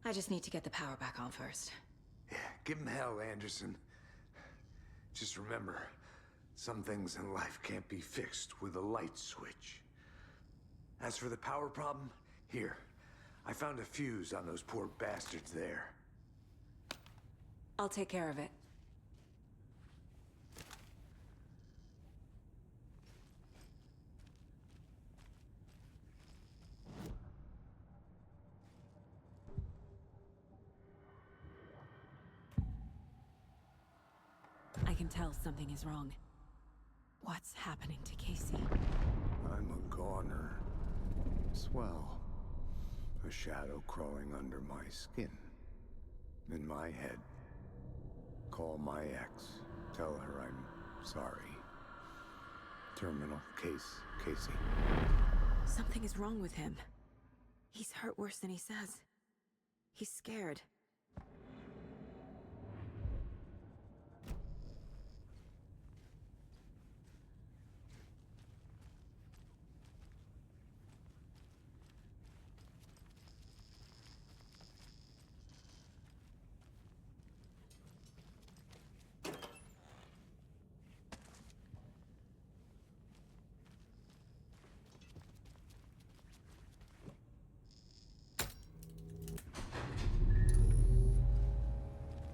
I just need to get the power back on first. Yeah, give him hell, Anderson. Just remember, some things in life can't be fixed with a light switch. As for the power problem, here. I found a fuse on those poor bastards there. I'll take care of it. I can tell something is wrong. What's happening to Casey? I'm a goner. Swell. A shadow crawling under my skin. In my head. Call my ex. Tell her I'm sorry. Terminal case, Casey. Something is wrong with him. He's hurt worse than he says. He's scared.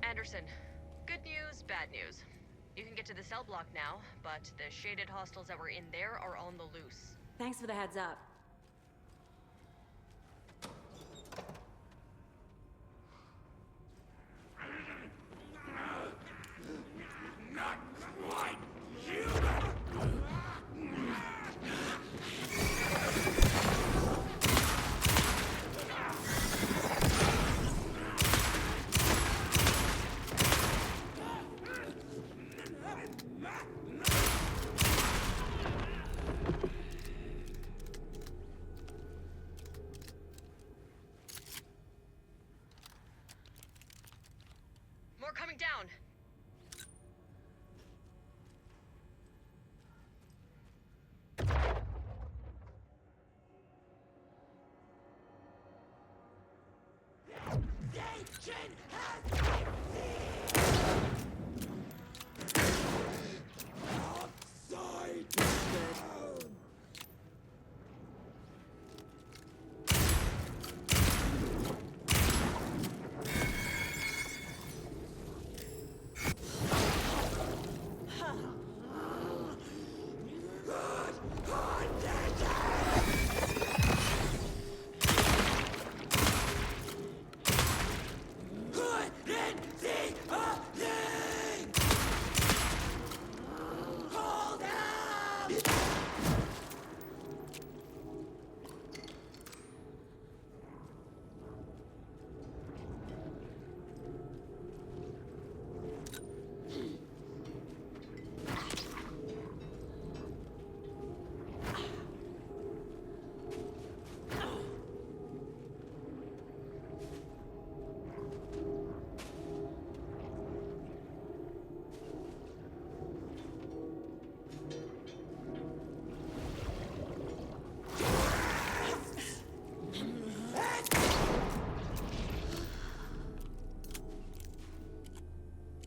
Anderson, good news, bad news. You can get to the cell block now, but the shaded hostiles that were in there are on the loose. Thanks for the heads up. Not quite you! More coming down.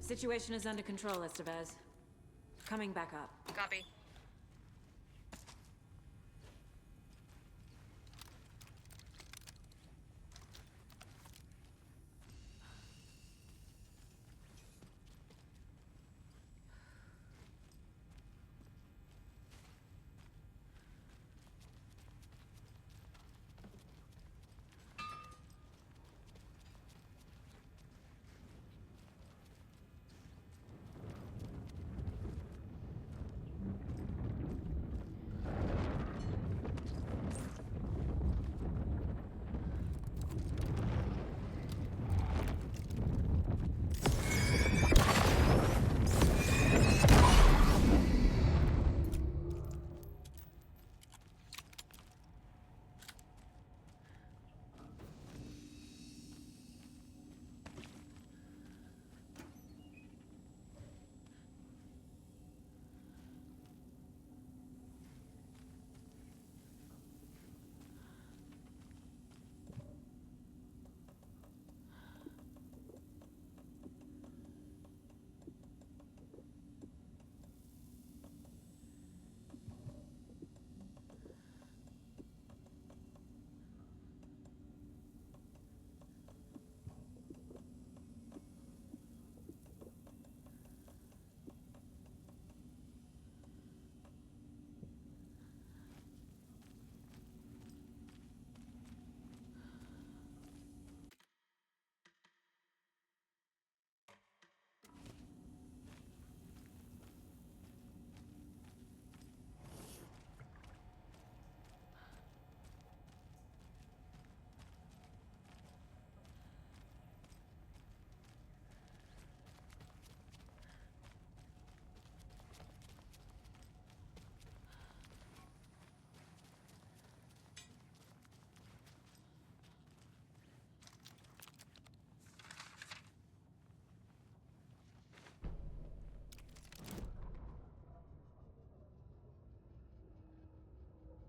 Situation is under control, Estevez. Coming back up. Copy.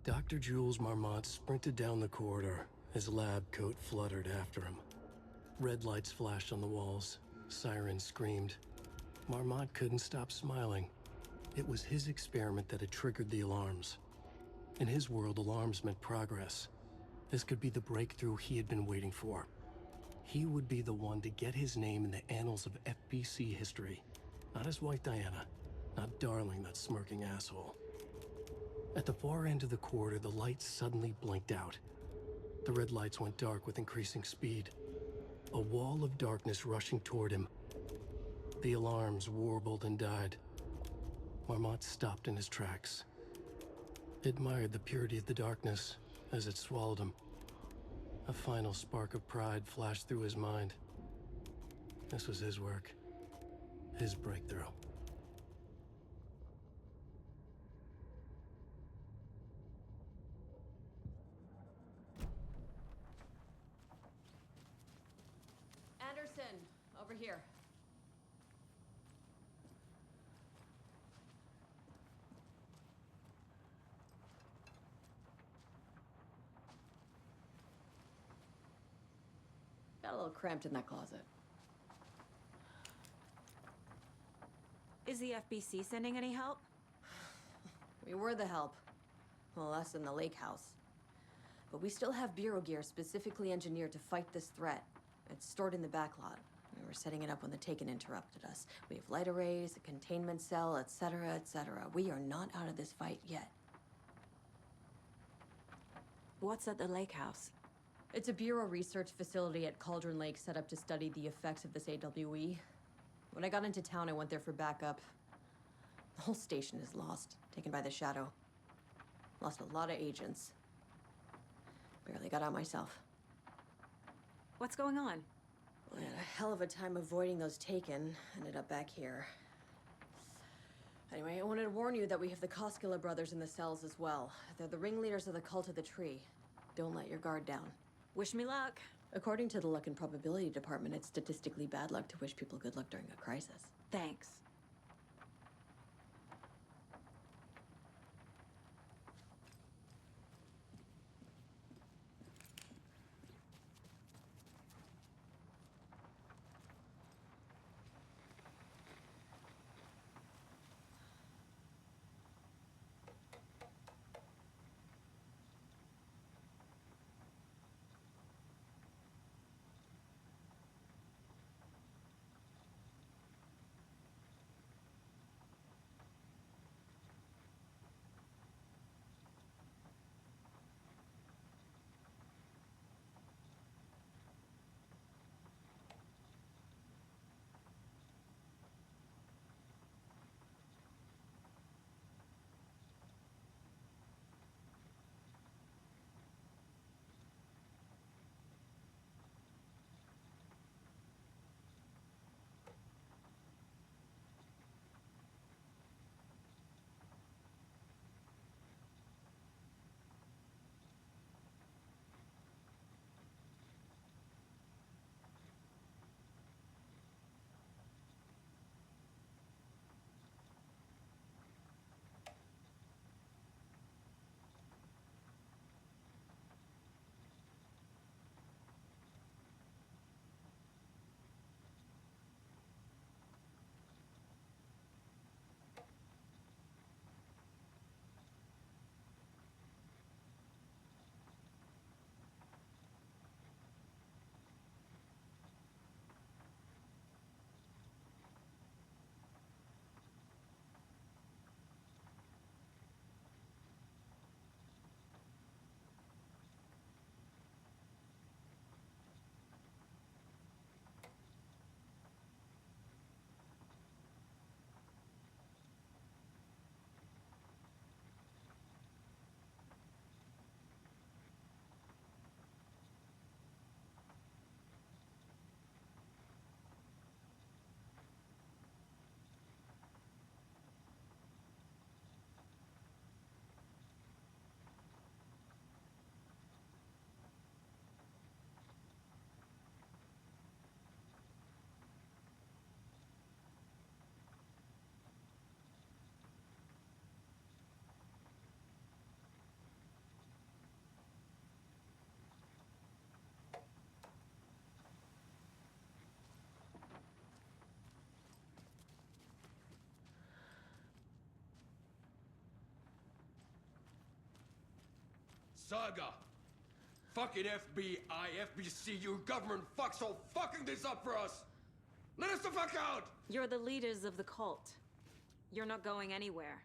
Dr. Jules Marmont sprinted down the corridor, his lab coat fluttered after him. Red lights flashed on the walls, sirens screamed. Marmont couldn't stop smiling. It was his experiment that had triggered the alarms. In his world, alarms meant progress. This could be the breakthrough he had been waiting for. He would be the one to get his name in the annals of FBC history. Not as White Diana, not Darling, that smirking asshole. At the far end of the corridor, the lights suddenly blinked out. The red lights went dark with increasing speed. A wall of darkness rushing toward him. The alarms warbled and died. Marmont stopped in his tracks. Admired the purity of the darkness as it swallowed him. A final spark of pride flashed through his mind. This was his work. His breakthrough. Anderson, over here. Got a little cramped in that closet. Is the FBC sending any help? We were the help. Well, us in the lake house. But we still have Bureau gear specifically engineered to fight this threat. It's stored in the backlot. We were setting it up when the Taken interrupted us. We have light arrays, a containment cell, etc., etc. We are not out of this fight yet. What's at the lake house? It's a Bureau research facility at Cauldron Lake set up to study the effects of this AWE. When I got into town, I went there for backup. The whole station is lost, taken by the Shadow. Lost a lot of agents. Barely got out myself. What's going on? I had a hell of a time avoiding those Taken. Ended up back here. Anyway, I wanted to warn you that we have the Koskela brothers in the cells as well. They're the ringleaders of the Cult of the Tree. Don't let your guard down. Wish me luck. According to the Luck and Probability Department, it's statistically bad luck to wish people good luck during a crisis. Thanks. Saga! Fucking FBI, FBC, you government fucks all fucking this up for us! Let us the fuck out! You're the leaders of the cult. You're not going anywhere.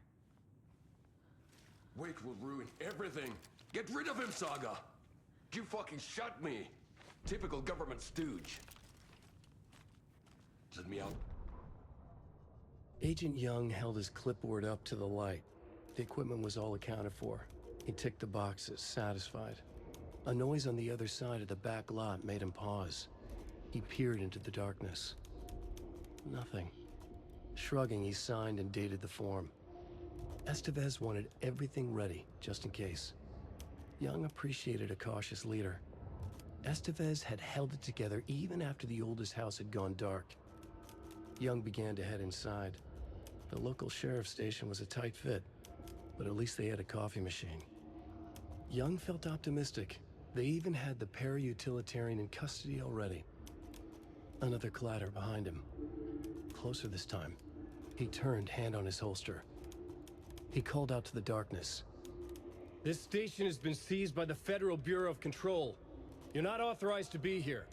Wake will ruin everything. Get rid of him, Saga! You fucking shot me! Typical government stooge. Let me out. Agent Young held his clipboard up to the light. The equipment was all accounted for. He ticked the boxes, satisfied. A noise on the other side of the back lot made him pause. He peered into the darkness. Nothing. Shrugging, he signed and dated the form. Estevez wanted everything ready, just in case. Young appreciated a cautious leader. Estevez had held it together even after the oldest house had gone dark. Young began to head inside. The local sheriff's station was a tight fit, but at least they had a coffee machine. Young felt optimistic. They even had the para-utilitarian in custody already. Another clatter behind him. Closer this time. He turned, hand on his holster. He called out to the darkness. This station has been seized by the Federal Bureau of Control. You're not authorized to be here.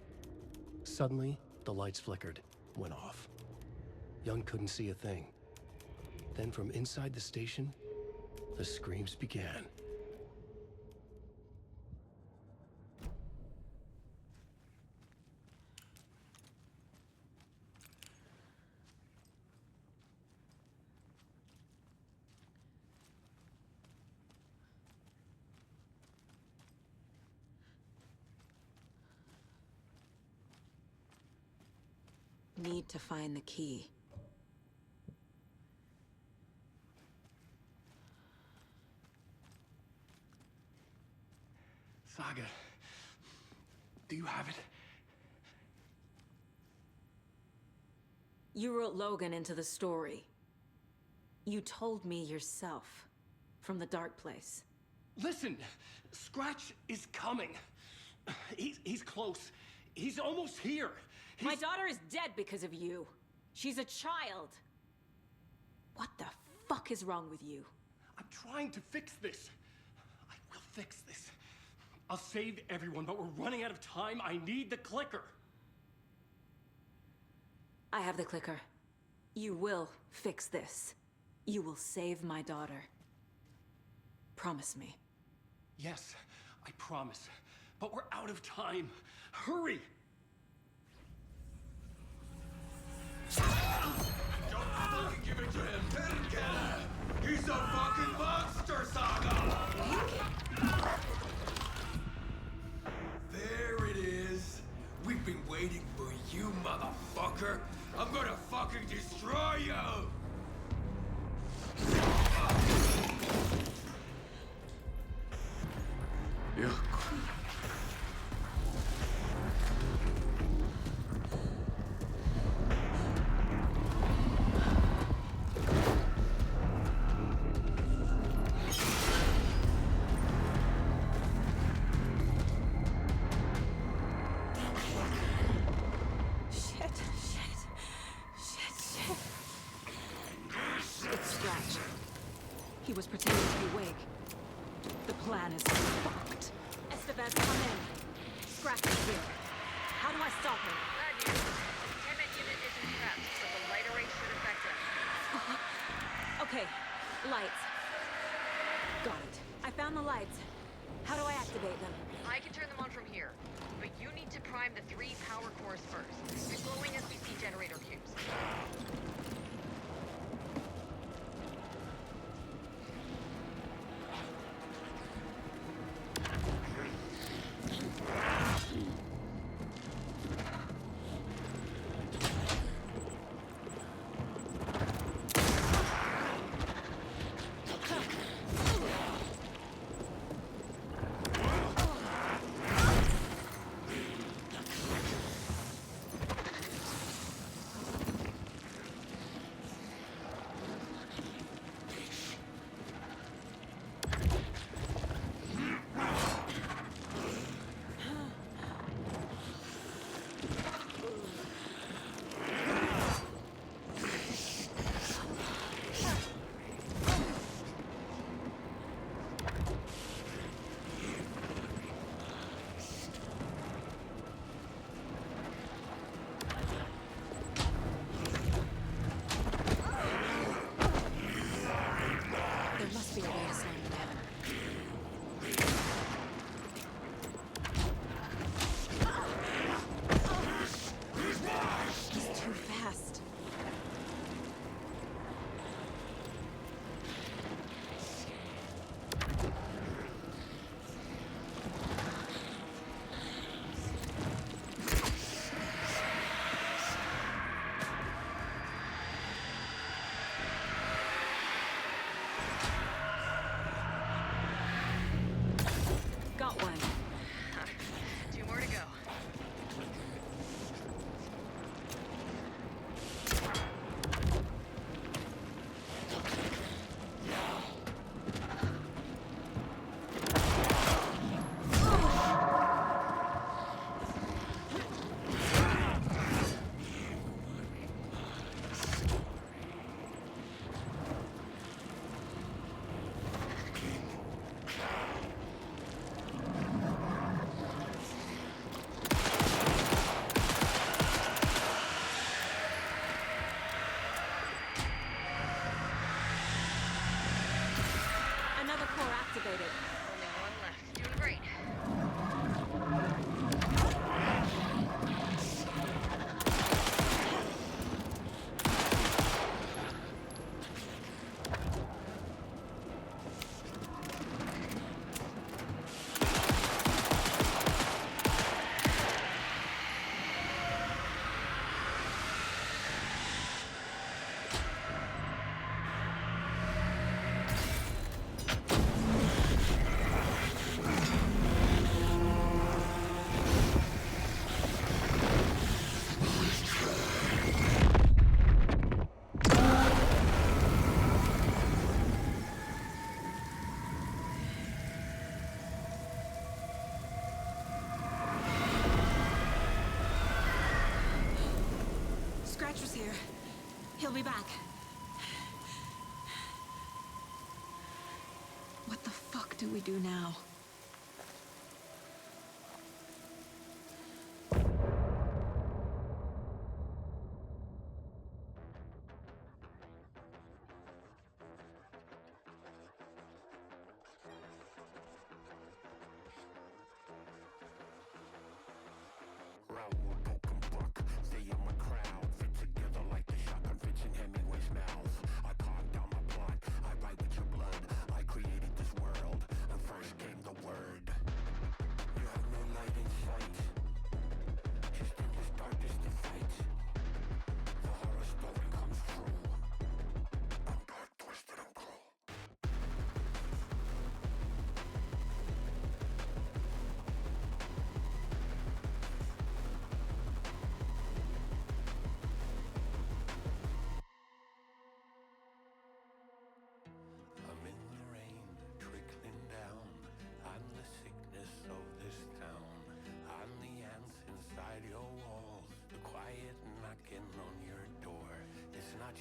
Suddenly, the lights flickered, went off. Young couldn't see a thing. Then from inside the station, the screams began. need to find the key. Saga, do you have it? You wrote Logan into the story. You told me yourself, from the dark place. Listen, Scratch is coming. He's close. He's almost here. My daughter is dead because of you. She's a child. What the fuck is wrong with you? I'm trying to fix this. I will fix this. I'll save everyone, but we're running out of time. I need the clicker. I have the clicker. You will fix this. You will save my daughter. Promise me. Yes, I promise. But we're out of time. Hurry! Don't fucking give it to him! Pinkin! He's a fucking monster, Saga! There it is. We've been waiting for you, motherfucker. I'm gonna fucking destroy you! Yeah. It's Scratch. He was pretending to be Wig. The plan is fucked. Estevez, come in. Scratch is here. How do I stop him? Bad news. Containment unit isn't trapped, but the light array should affect him. Okay, lights. Got it. I found the lights. How do I activate them? I can turn them on from here, but you need to prime the 3 power cores first. They're glowing as we see generator cubes. Scratch was here. He'll be back. What the fuck do we do now?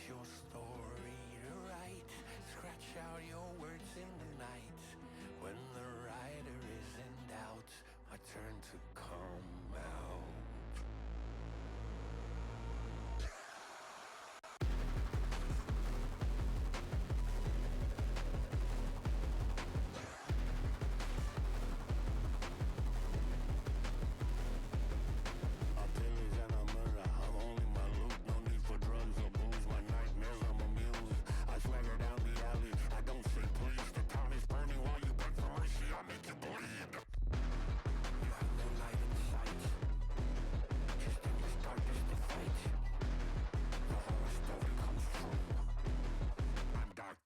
Your story to write. Scratch out your words in the night. When the writer is in doubt, my turn to come out.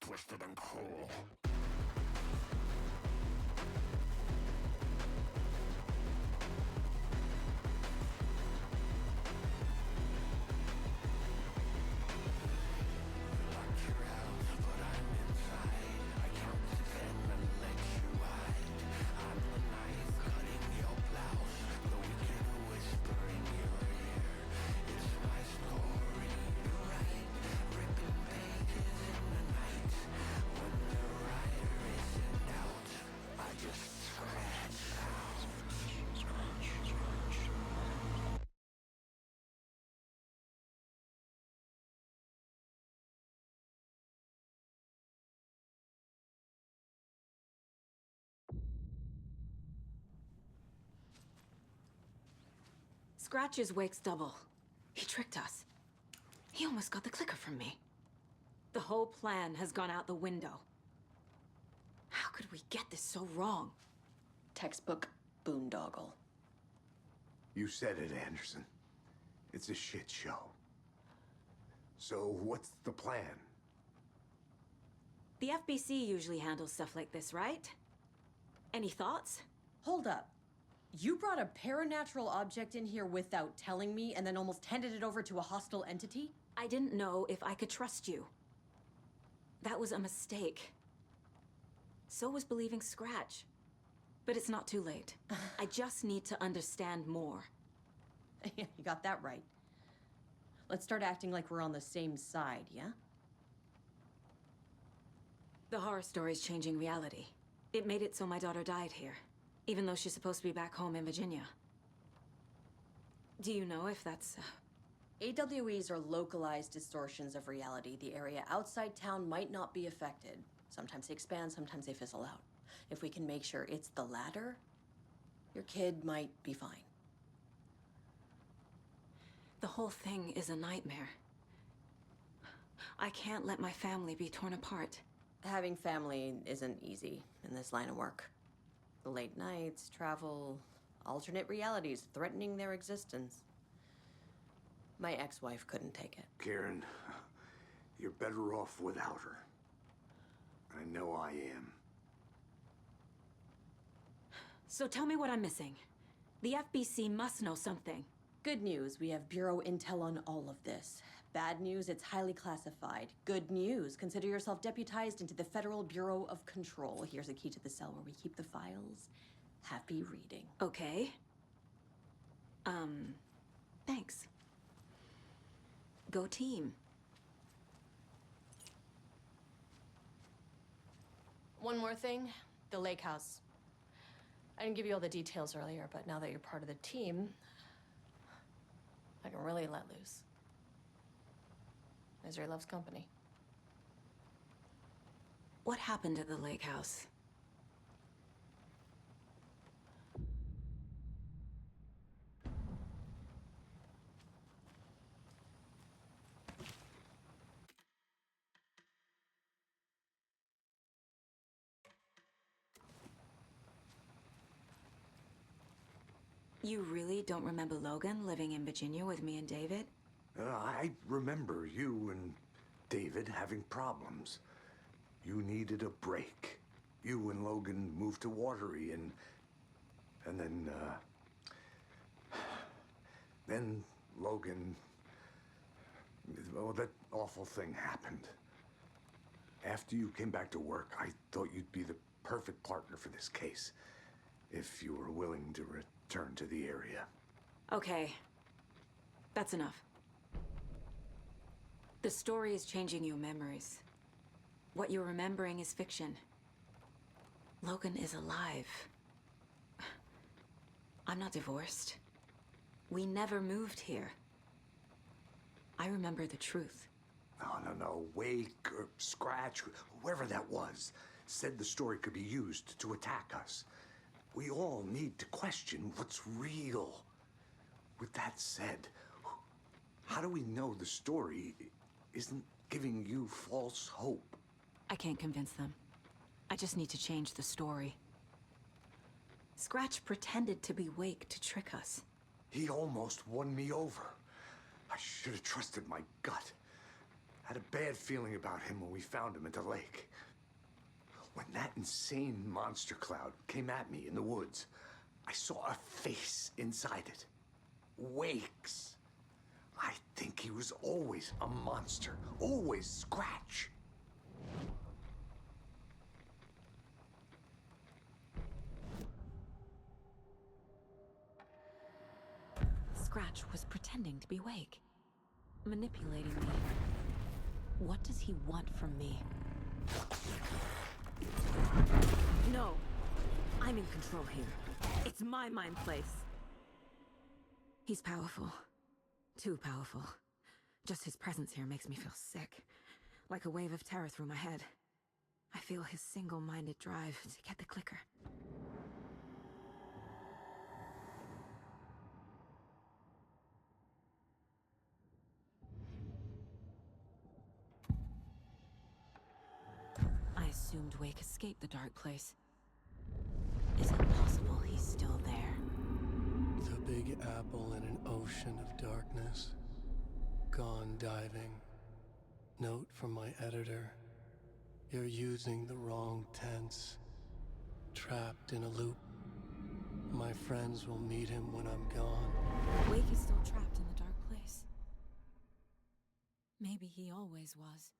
Twisted and cruel. Scratch is Wake's double. He tricked us. He almost got the clicker from me. The whole plan has gone out the window. How could we get this so wrong? Textbook boondoggle. You said it, Anderson. It's a shit show. So what's the plan? The FBC usually handles stuff like this, right? Any thoughts? Hold up. You brought a paranatural object in here without telling me and then almost handed it over to a hostile entity? I didn't know if I could trust you. That was a mistake. So was believing Scratch. But it's not too late. I just need to understand more. Yeah, you got that right. Let's start acting like we're on the same side, yeah? The horror story's changing reality. It made it so my daughter died here, even though she's supposed to be back home in Virginia. Do you know if that's... AWEs are localized distortions of reality. The area outside town might not be affected. Sometimes they expand, sometimes they fizzle out. If we can make sure it's the latter, your kid might be fine. The whole thing is a nightmare. I can't let my family be torn apart. Having family isn't easy in this line of work. The late nights, travel, alternate realities threatening their existence. My ex-wife couldn't take it. Karen, you're better off without her. I know I am. So tell me what I'm missing. The FBC must know something. Good news, we have Bureau intel on all of this. Bad news, it's highly classified. Good news, consider yourself deputized into the Federal Bureau of Control. Here's a key to the cell where we keep the files. Happy reading. Okay. Thanks. Go team. One more thing, the lake house. I didn't give you all the details earlier, but now that you're part of the team, I can really let loose. Misery loves company. What happened at the lake house? You really don't remember Logan living in Virginia with me and David? I remember you and David having problems. You needed a break. You and Logan moved to Watery and then Logan, well, that awful thing happened. After you came back to work, I thought you'd be the perfect partner for this case, if you were willing to return to the area. Okay. That's enough. The story is changing your memories. What you're remembering is fiction. Logan is alive. I'm not divorced. We never moved here. I remember the truth. No. Wake or Scratch, whoever that was, said the story could be used to attack us. We all need to question what's real. With that said, how do we know the story isn't giving you false hope? I can't convince them. I just need to change the story. Scratch pretended to be Wake to trick us. He almost won me over. I should have trusted my gut. Had a bad feeling about him when we found him at the lake. When that insane monster cloud came at me in the woods, I saw a face inside it. Wake's. I think he was always a monster. Always Scratch. Scratch was pretending to be Wake. Manipulating me. What does he want from me? No! I'm in control here. It's my mind place. He's powerful. Too powerful. Just his presence here makes me feel sick. Like a wave of terror through my head. I feel his single-minded drive to get the clicker. I assumed Wake escaped the dark place. Is it possible he's still there? The Big Apple in an ocean of darkness. Gone diving. Note from my editor. You're using the wrong tense. Trapped in a loop. My friends will meet him when I'm gone. Wake is still trapped in the dark place. Maybe he always was.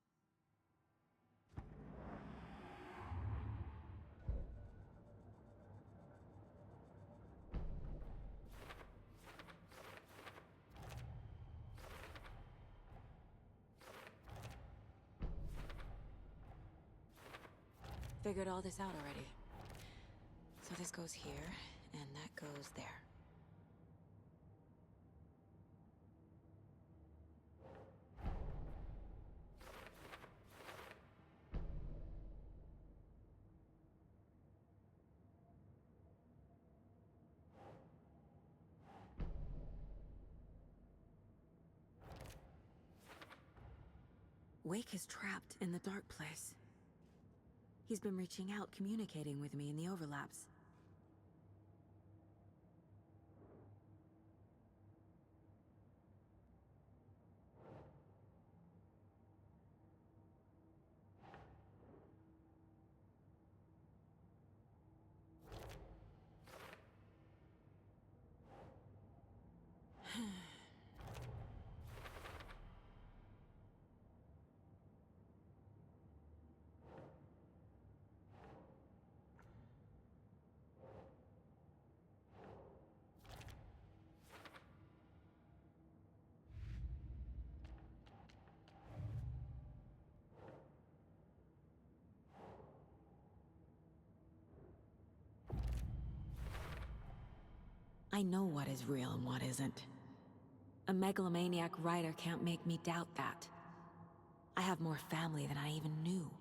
Figured all this out already. So this goes here, and that goes there. Wake is trapped in the dark place. He's been reaching out, communicating with me in the overlaps. I know what is real and what isn't. A megalomaniac writer can't make me doubt that. I have more family than I even knew.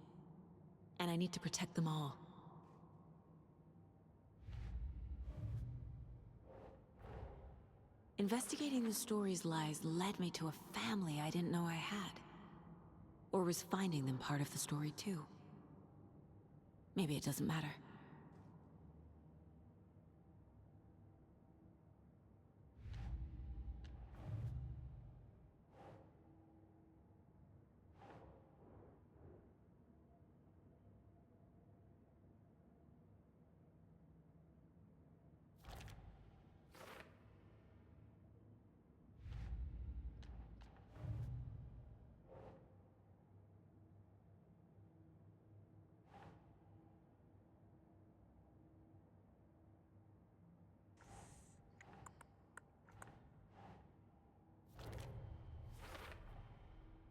And I need to protect them all. Investigating the story's lies led me to a family I didn't know I had. Or was finding them part of the story too. Maybe it doesn't matter.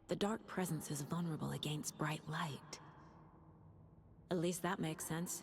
The Dark Presence is vulnerable against bright light. At least that makes sense.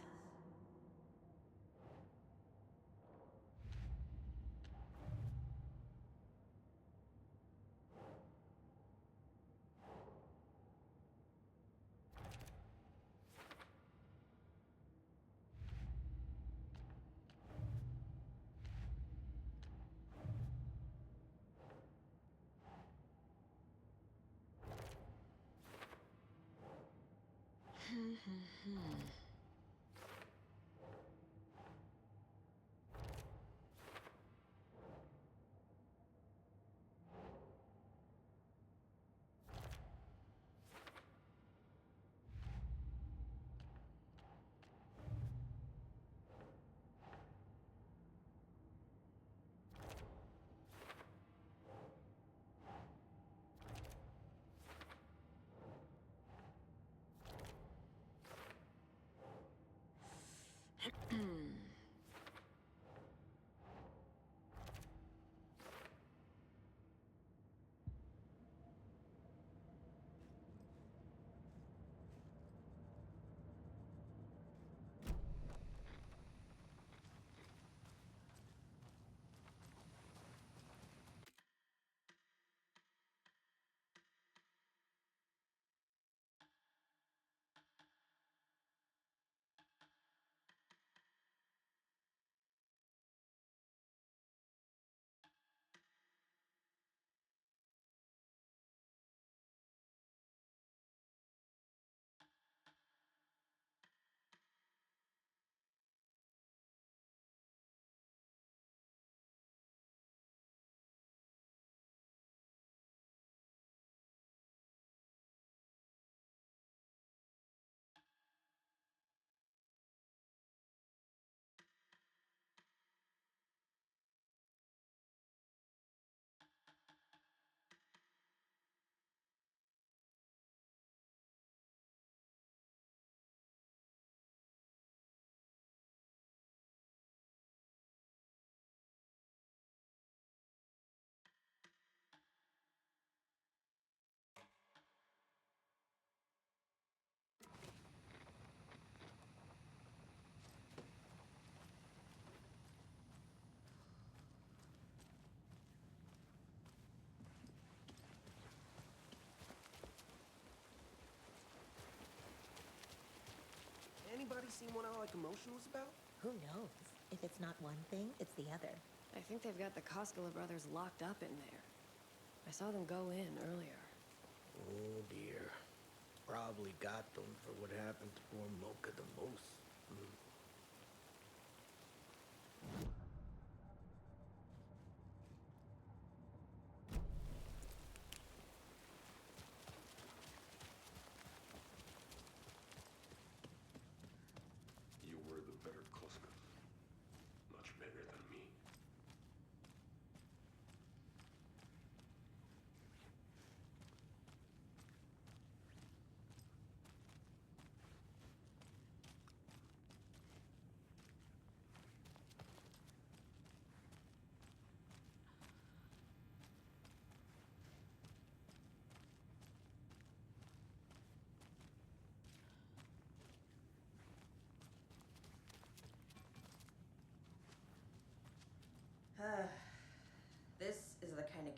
Anybody seen what All That Commotion was about? Who knows? If it's not one thing, it's the other. I think they've got the Koskela brothers locked up in there. I saw them go in earlier. Oh dear. Probably got them for what happened to poor Mocha the Moose. You were the better Koska. Much better than me.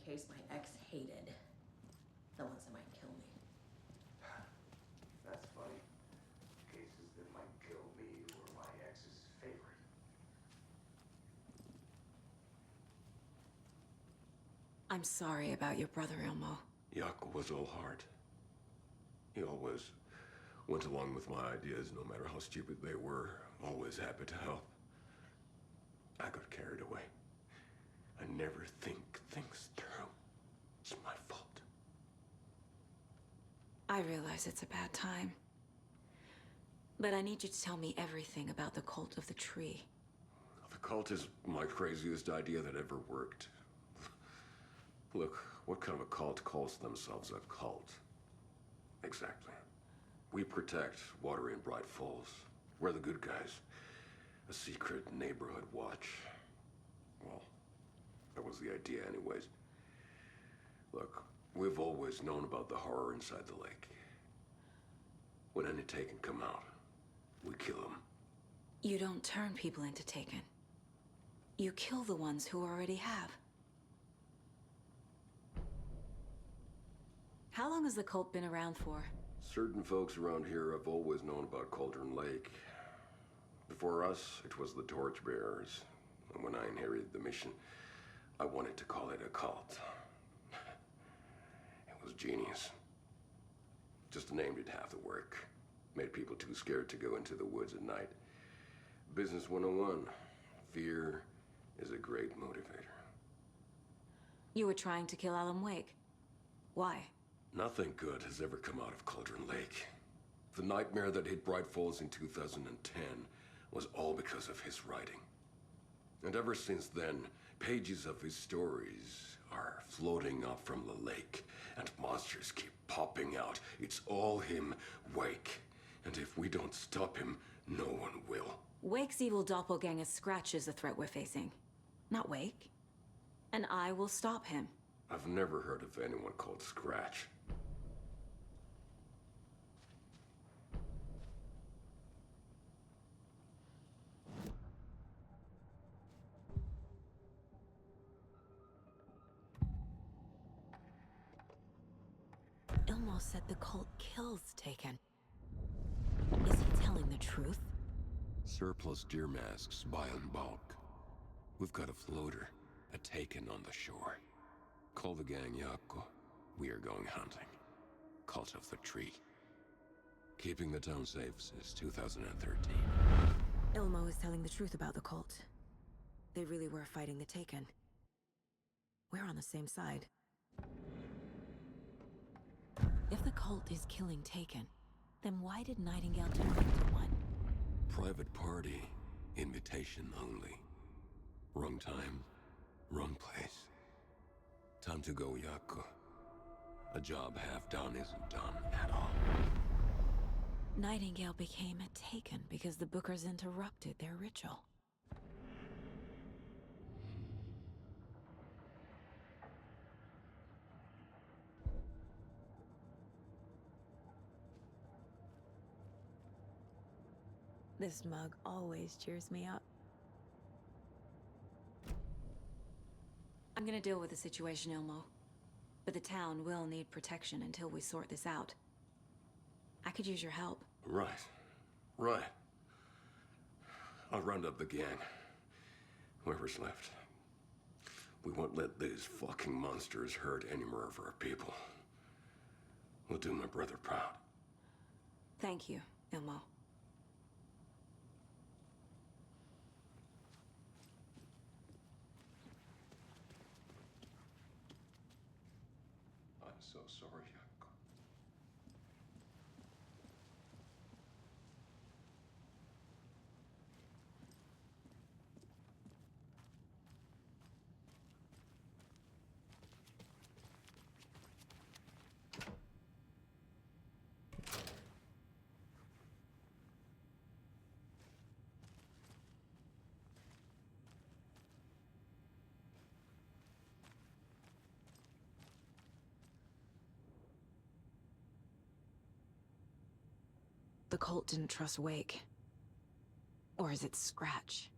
case my ex hated. The ones that might kill me. That's funny. Cases that might kill me were my ex's favorite. I'm sorry about your brother, Ilmo. Jaakko was all heart. He always went along with my ideas, no matter how stupid they were. Always happy to help. I got carried away. I never think things through. It's my fault. I realize it's a bad time. But I need you to tell me everything about the Cult of the Tree. The cult is my craziest idea that ever worked. Look, what kind of a cult calls themselves a cult? Exactly. We protect Watery and Bright Falls. We're the good guys. A secret neighborhood watch. Well, that was the idea anyways. Look, we've always known about the horror inside the lake. When any Taken come out, we kill them. You don't turn people into Taken. You kill the ones who already have. How long has the cult been around for? Certain folks around here have always known about Cauldron Lake. Before us, it was the Torchbearers. And when I inherited the mission, I wanted to call it a cult. It was genius. Just the name did half the work. Made people too scared to go into the woods at night. Business 101. Fear is a great motivator. You were trying to kill Alan Wake. Why? Nothing good has ever come out of Cauldron Lake. The nightmare that hit Bright Falls in 2010 was all because of his writing. And ever since then, pages of his stories are floating up from the lake, and monsters keep popping out. It's all him, Wake. And if we don't stop him, no one will. Wake's evil doppelganger Scratch is the threat we're facing, not Wake. And I will stop him. I've never heard of anyone called Scratch. Ilmo said the cult kills Taken. Is he telling the truth? Surplus deer masks buy in bulk. We've got a floater, a Taken on the shore. Call the gang Jaakko. We are going hunting. Cult of the Tree. Keeping the town safe since 2013. Ilmo is telling the truth about the cult. They really were fighting the Taken. We're on the same side. If the cult is killing Taken, then why did Nightingale turn into one? Private party. Invitation only. Wrong time. Wrong place. Time to go, Jaakko. A job half done isn't done at all. Nightingale became a Taken because the Bookers interrupted their ritual. This mug always cheers me up. I'm gonna deal with the situation, Ilmo. But the town will need protection until we sort this out. I could use your help. Right. Right. I'll round up the gang. Whoever's left. We won't let these fucking monsters hurt any more of our people. We'll do my brother proud. Thank you, Ilmo. I'm so sorry, Jaakko. The cult didn't trust Wake. Or is it Scratch?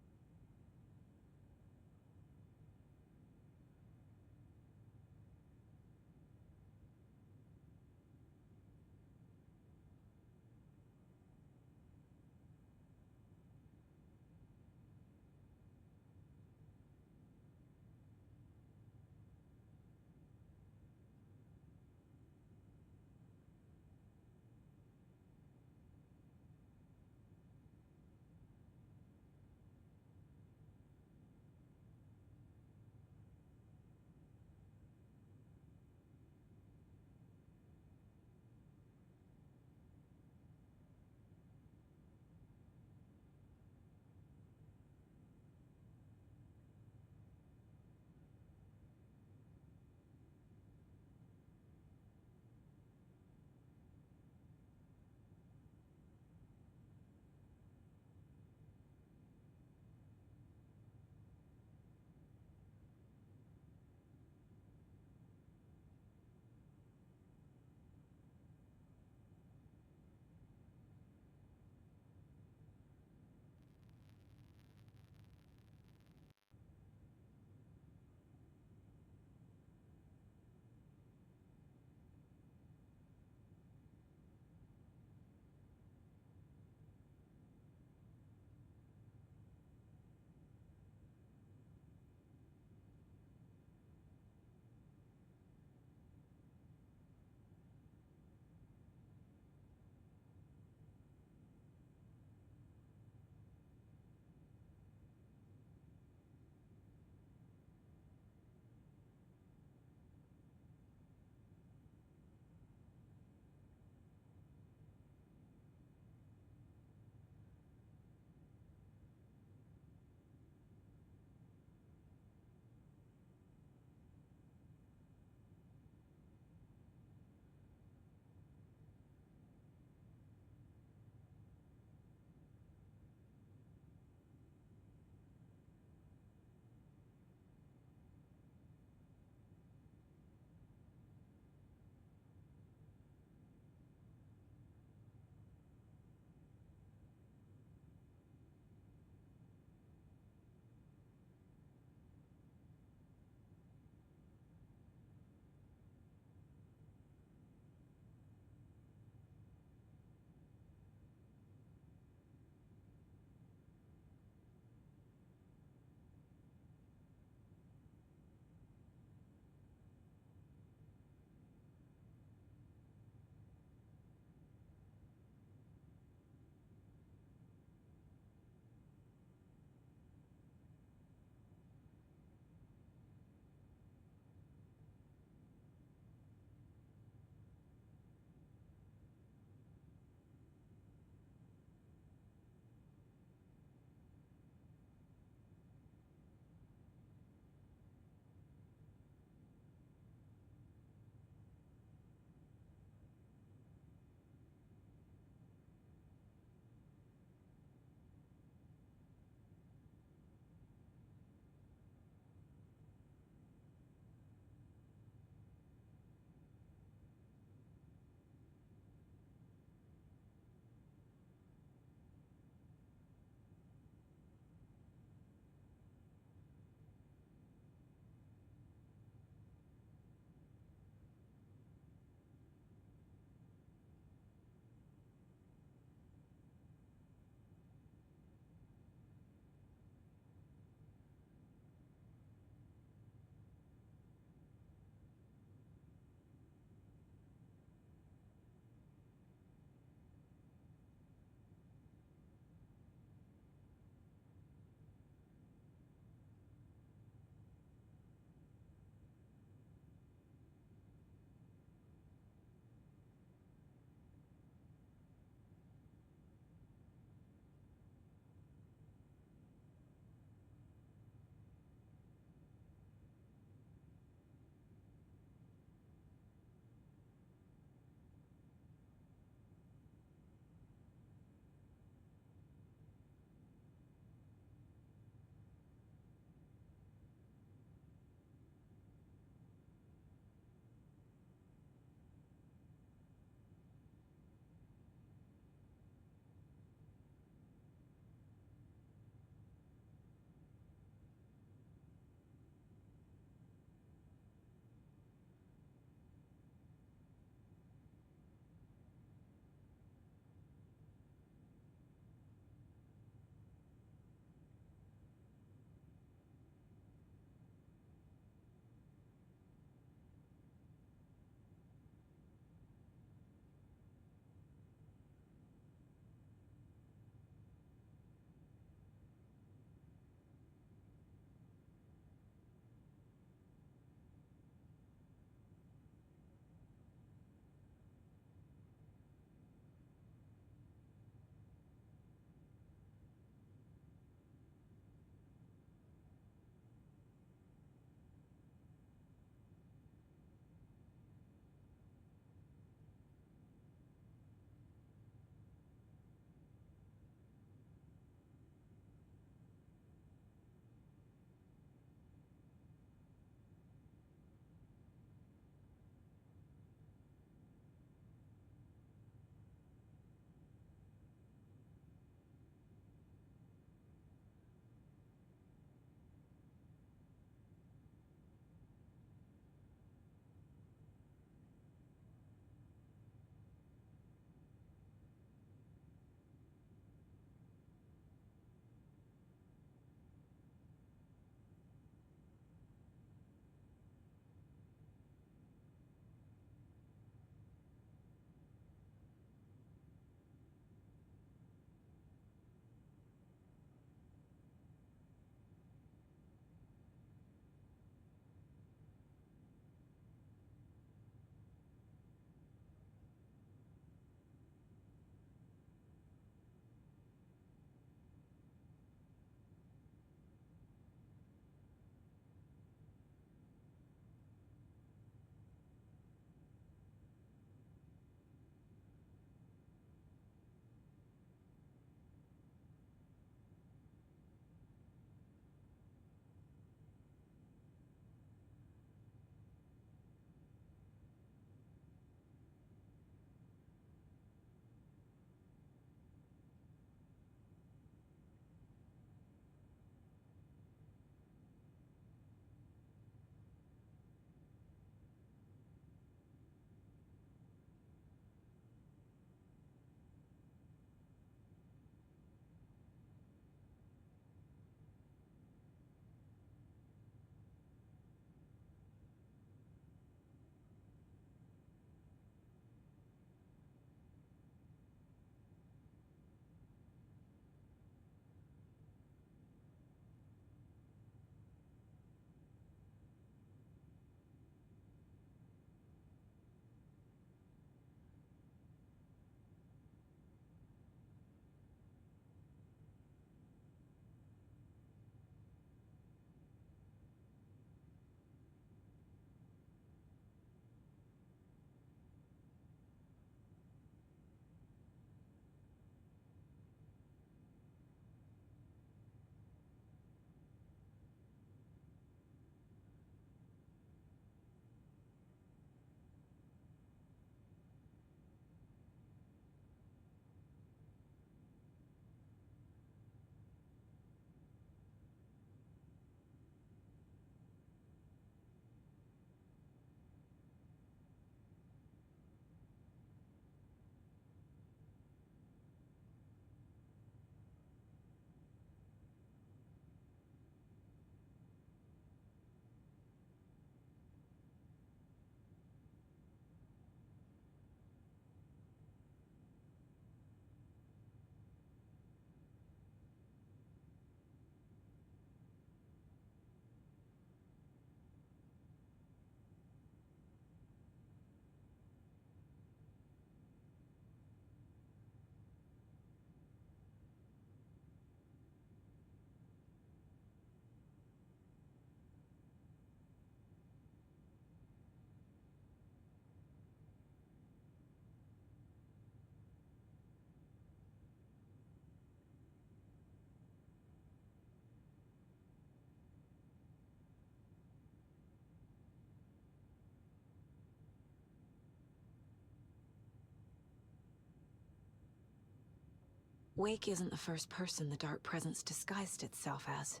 Wake isn't the first person the Dark Presence disguised itself as.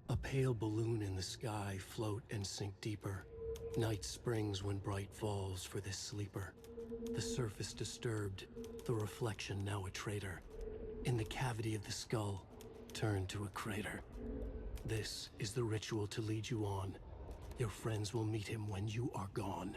A pale balloon in the sky, float and sink deeper. Night springs when bright falls for this sleeper. The surface disturbed, the reflection now a traitor. In the cavity of the skull, turned to a crater. This is the ritual to lead you on. Your friends will meet him when you are gone.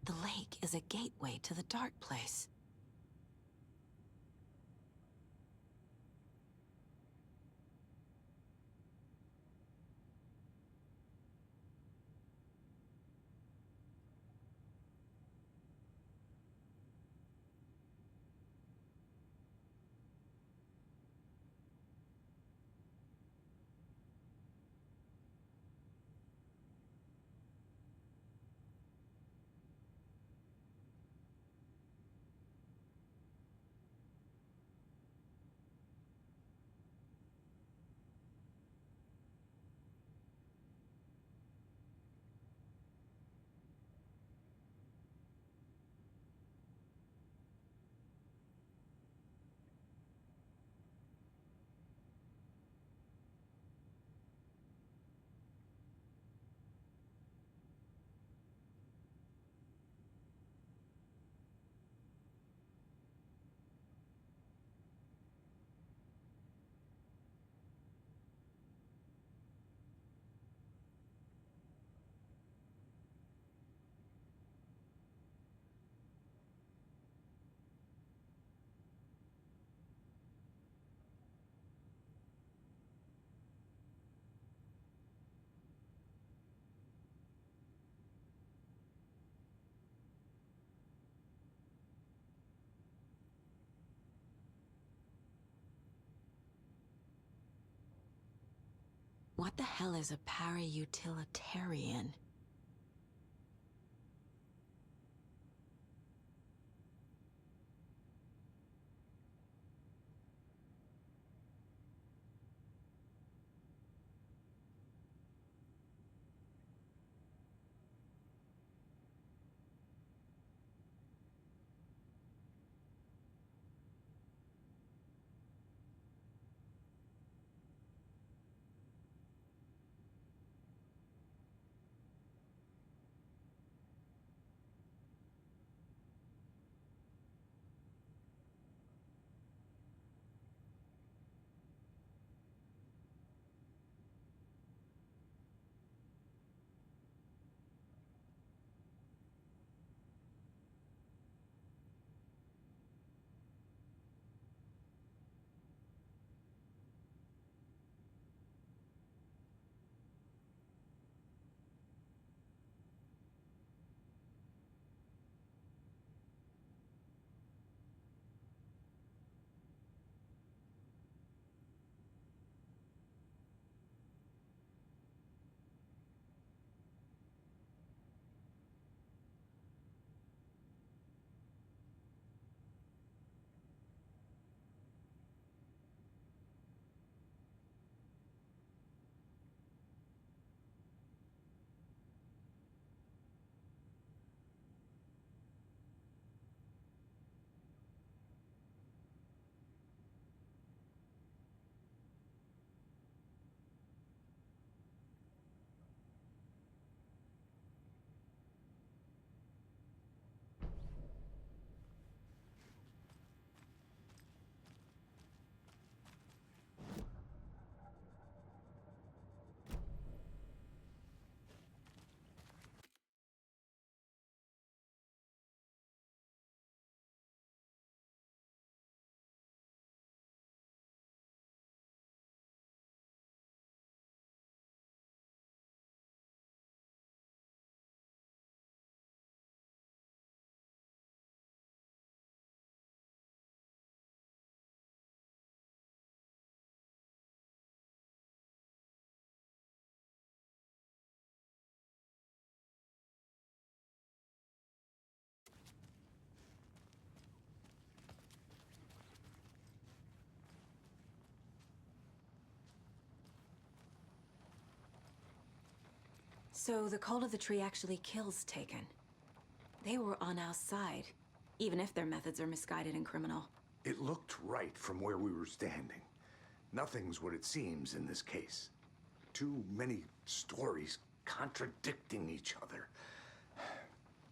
The lake is a gateway to the dark place. What the hell is a para-utilitarian? So the Cult of the Tree actually kills Taken. They were on our side, even if their methods are misguided and criminal. It looked right from where we were standing. Nothing's what it seems in this case. Too many stories contradicting each other.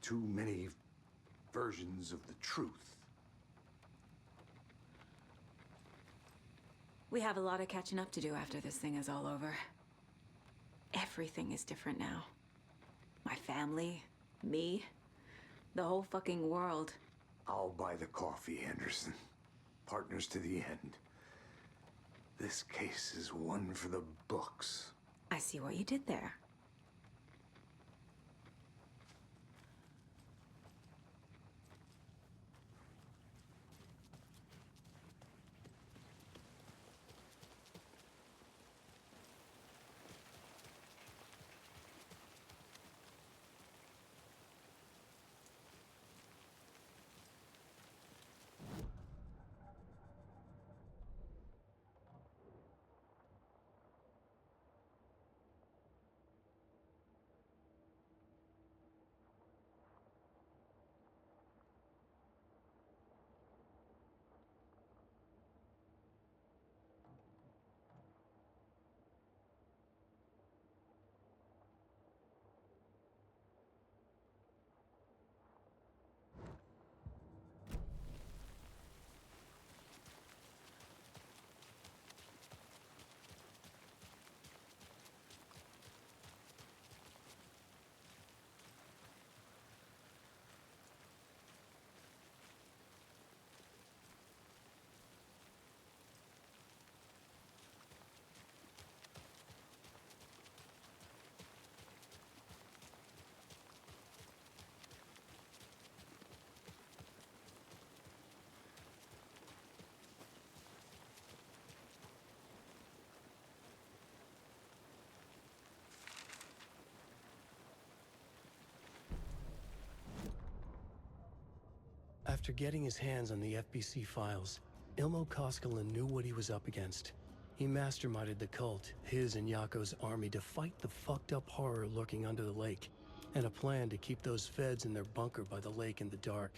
Too many versions of the truth. We have a lot of catching up to do after this thing is all over. Everything is different now. My family, me, the whole fucking world. I'll buy the coffee, Anderson. Partners to the end. This case is one for the books. I see what you did there. After getting his hands on the FBC files, Ilmo Koskinen knew what he was up against. He masterminded the cult, his and Yako's army, to fight the fucked up horror lurking under the lake, and a plan to keep those feds in their bunker by the lake in the dark.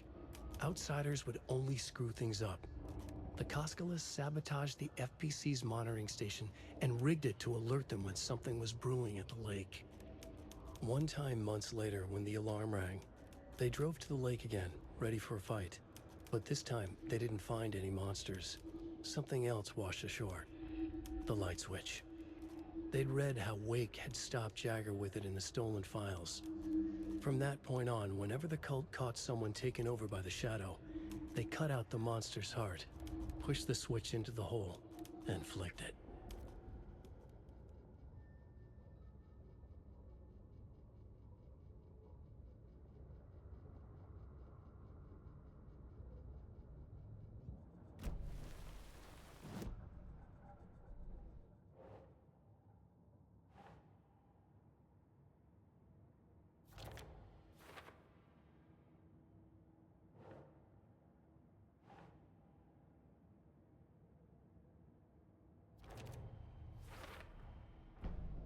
Outsiders would only screw things up. The Koskilas sabotaged the FBC's monitoring station and rigged it to alert them when something was brewing at the lake. One time months later, when the alarm rang, they drove to the lake again, ready for a fight. But this time, they didn't find any monsters. Something else washed ashore. The light switch. They'd read how Wake had stopped Jagger with it in the stolen files. From that point on, whenever the cult caught someone taken over by the Shadow, they cut out the monster's heart, pushed the switch into the hole, and flicked it.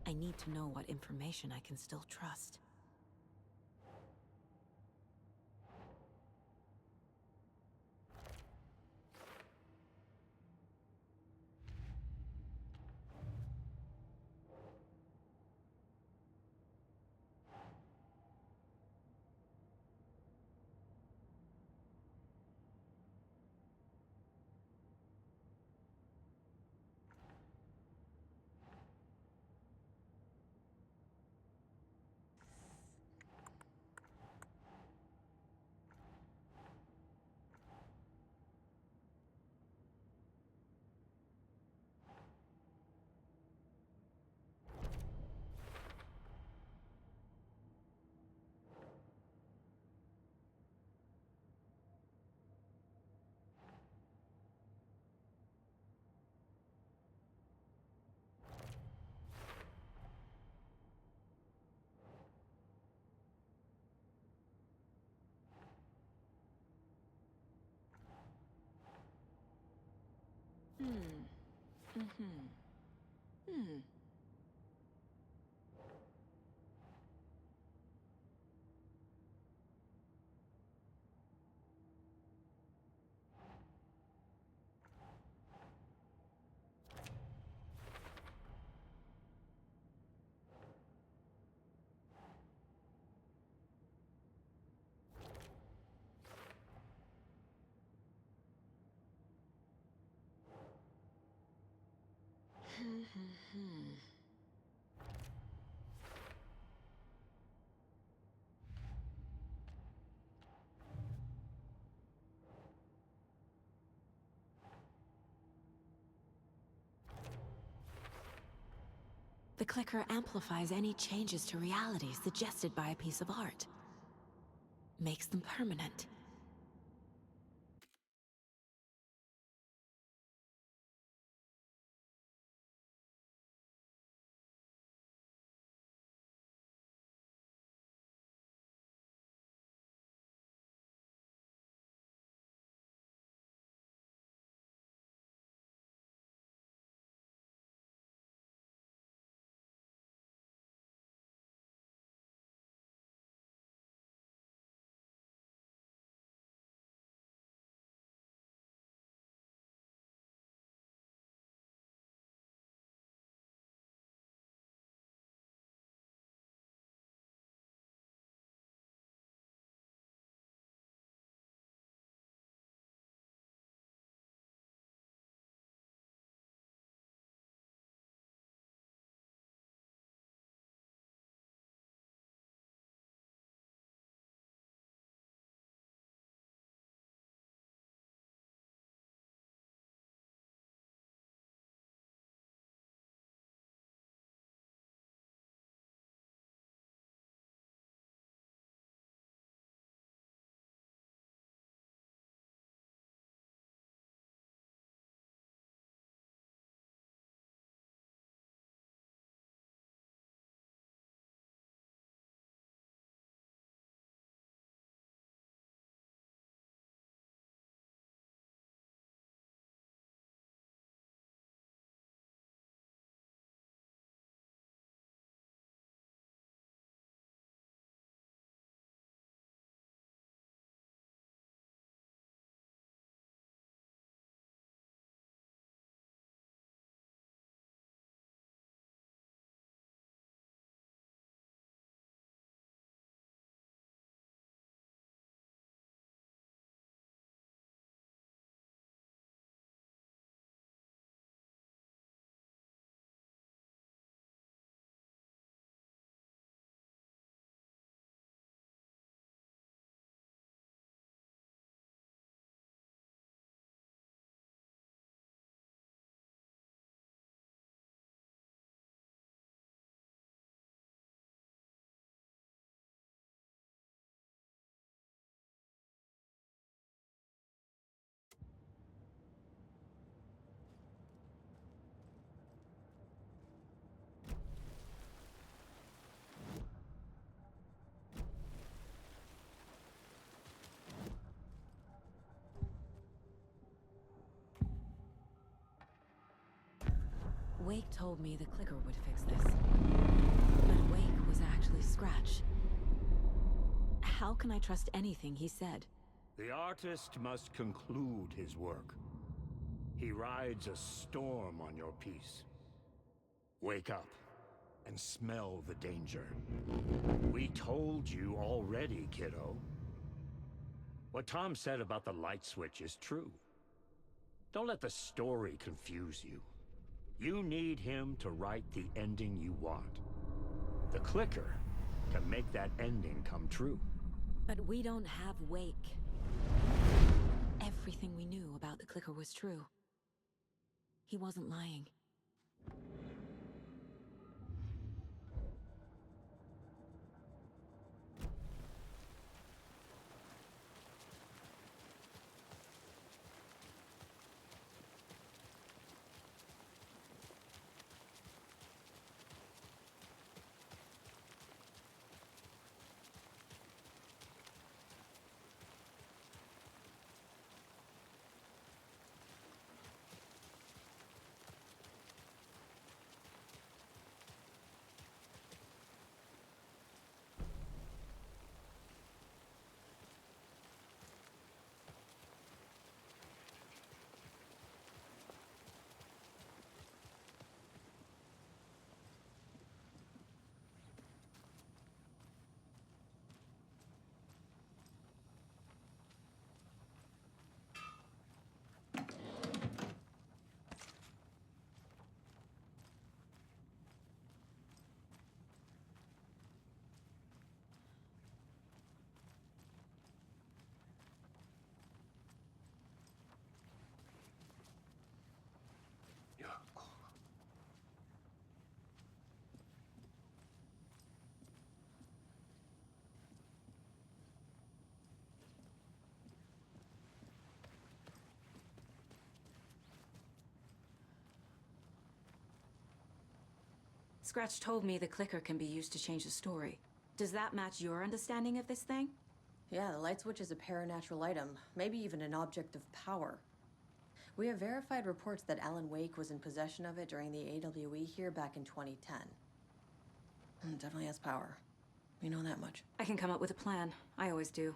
I need to know what information I can still trust. The clicker amplifies any changes to reality suggested by a piece of art. Makes them permanent. Wake told me the clicker would fix this. But Wake was actually Scratch. How can I trust anything he said? The artist must conclude his work. He rides a storm on your piece. Wake up and smell the danger. We told you already, kiddo. What Tom said about the light switch is true. Don't let the story confuse you. You need him to write the ending you want. The clicker can make that ending come true. But we don't have Wake. Everything we knew about the clicker was true. He wasn't lying. Scratch told me the clicker can be used to change the story. Does that match your understanding of this thing? Yeah, the light switch is a paranatural item, maybe even an object of power. We have verified reports that Alan Wake was in possession of it during the AWE here back in 2010. It definitely has power. We know that much. I can come up with a plan. I always do.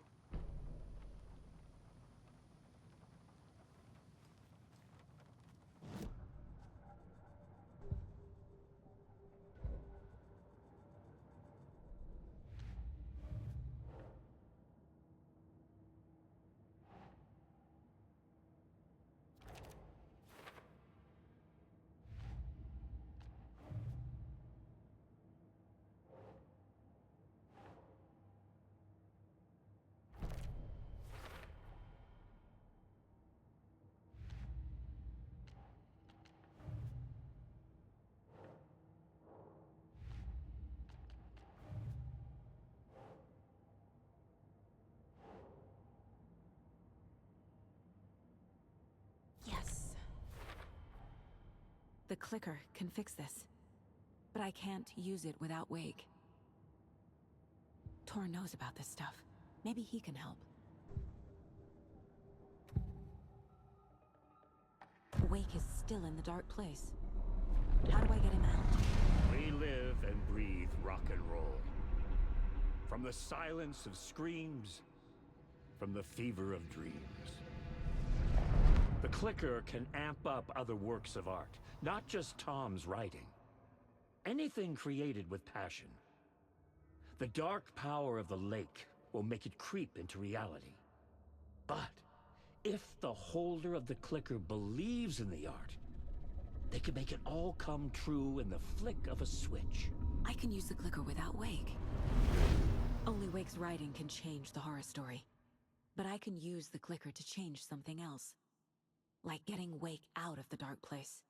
The clicker can fix this. But I can't use it without Wake. Tor knows about this stuff. Maybe he can help. Wake is still in the dark place. How do I get him out? We live and breathe rock and roll. From the silence of screams, from the fever of dreams. The clicker can amp up other works of art, not just Tom's writing. Anything created with passion. The dark power of the lake will make it creep into reality. But if the holder of the clicker believes in the art, they can make it all come true in the flick of a switch. I can use the clicker without Wake. Only Wake's writing can change the horror story. But I can use the clicker to change something else. Like getting Wake out of the dark place.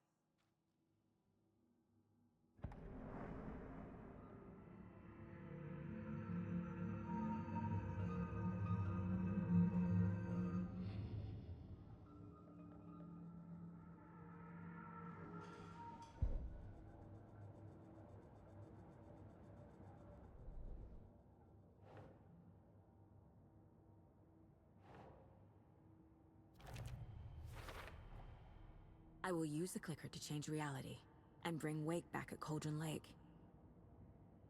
I will use the clicker to change reality, and bring Wake back at Cauldron Lake.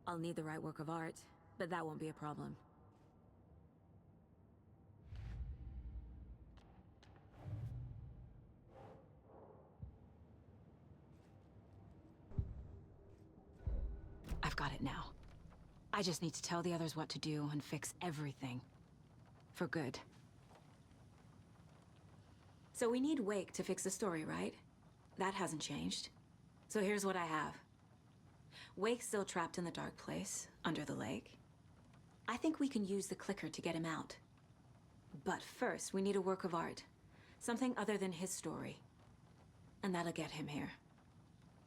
I'll need the right work of art, but that won't be a problem. I've got it now. I just need to tell the others what to do and fix everything. For good. So we need Wake to fix the story, right? That hasn't changed. So here's what I have. Wake's still trapped in the dark place, under the lake. I think we can use the clicker to get him out. But first, we need a work of art. Something other than his story. And that'll get him here.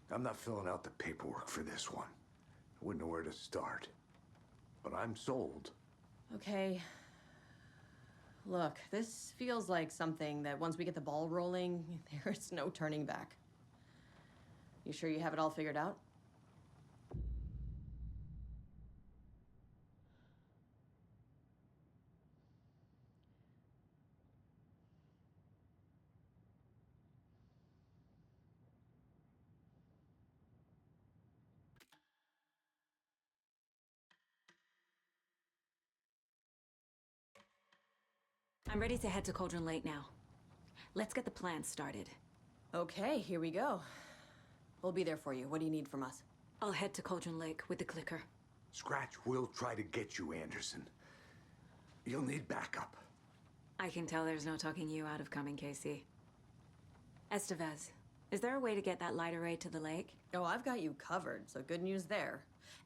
I'm not filling out the paperwork for this one. I wouldn't know where to start. But I'm sold. Okay. Look, this feels like something that once we get the ball rolling, there's no turning back. You sure you have it all figured out? I'm ready to head to Cauldron Lake now. Let's get the plan started. Okay, here we go. We'll be there for you. What do you need from us? I'll head to Cauldron Lake with the clicker. Scratch will try to get you, Anderson. You'll need backup. I can tell there's no talking you out of coming, Casey. Estevez, is there a way to get that light array to the lake? Oh, I've got you covered, so good news there.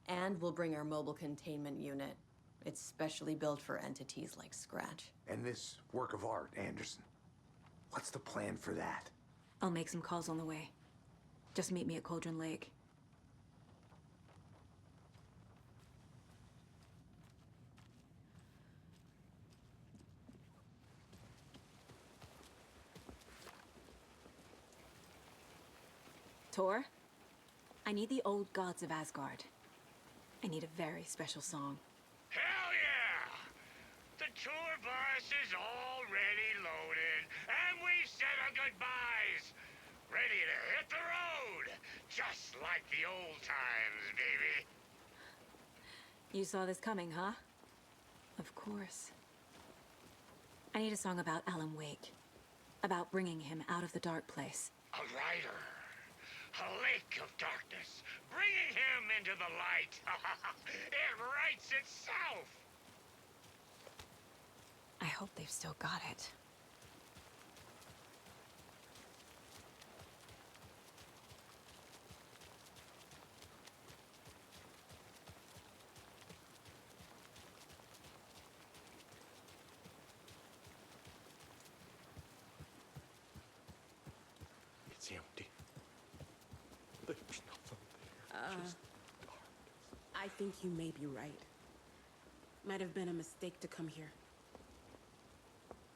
And we'll bring our mobile containment unit. It's specially built for entities like Scratch. And this work of art, Anderson. What's the plan for that? I'll make some calls on the way. Just meet me at Cauldron Lake. Tor? I need the old gods of Asgard. I need a very special song. Hell yeah! The tour bus is already loaded, and we said our goodbyes. Ready to hit the road, just like the old times, baby. You saw this coming, huh? Of course. I need a song about Alan Wake. About bringing him out of the dark place. A rider. A lake of darkness. Bringing him into the light. It writes itself. I hope they've still got it. It's empty. There's nothing there. Just I think you may be right. Might have been a mistake to come here.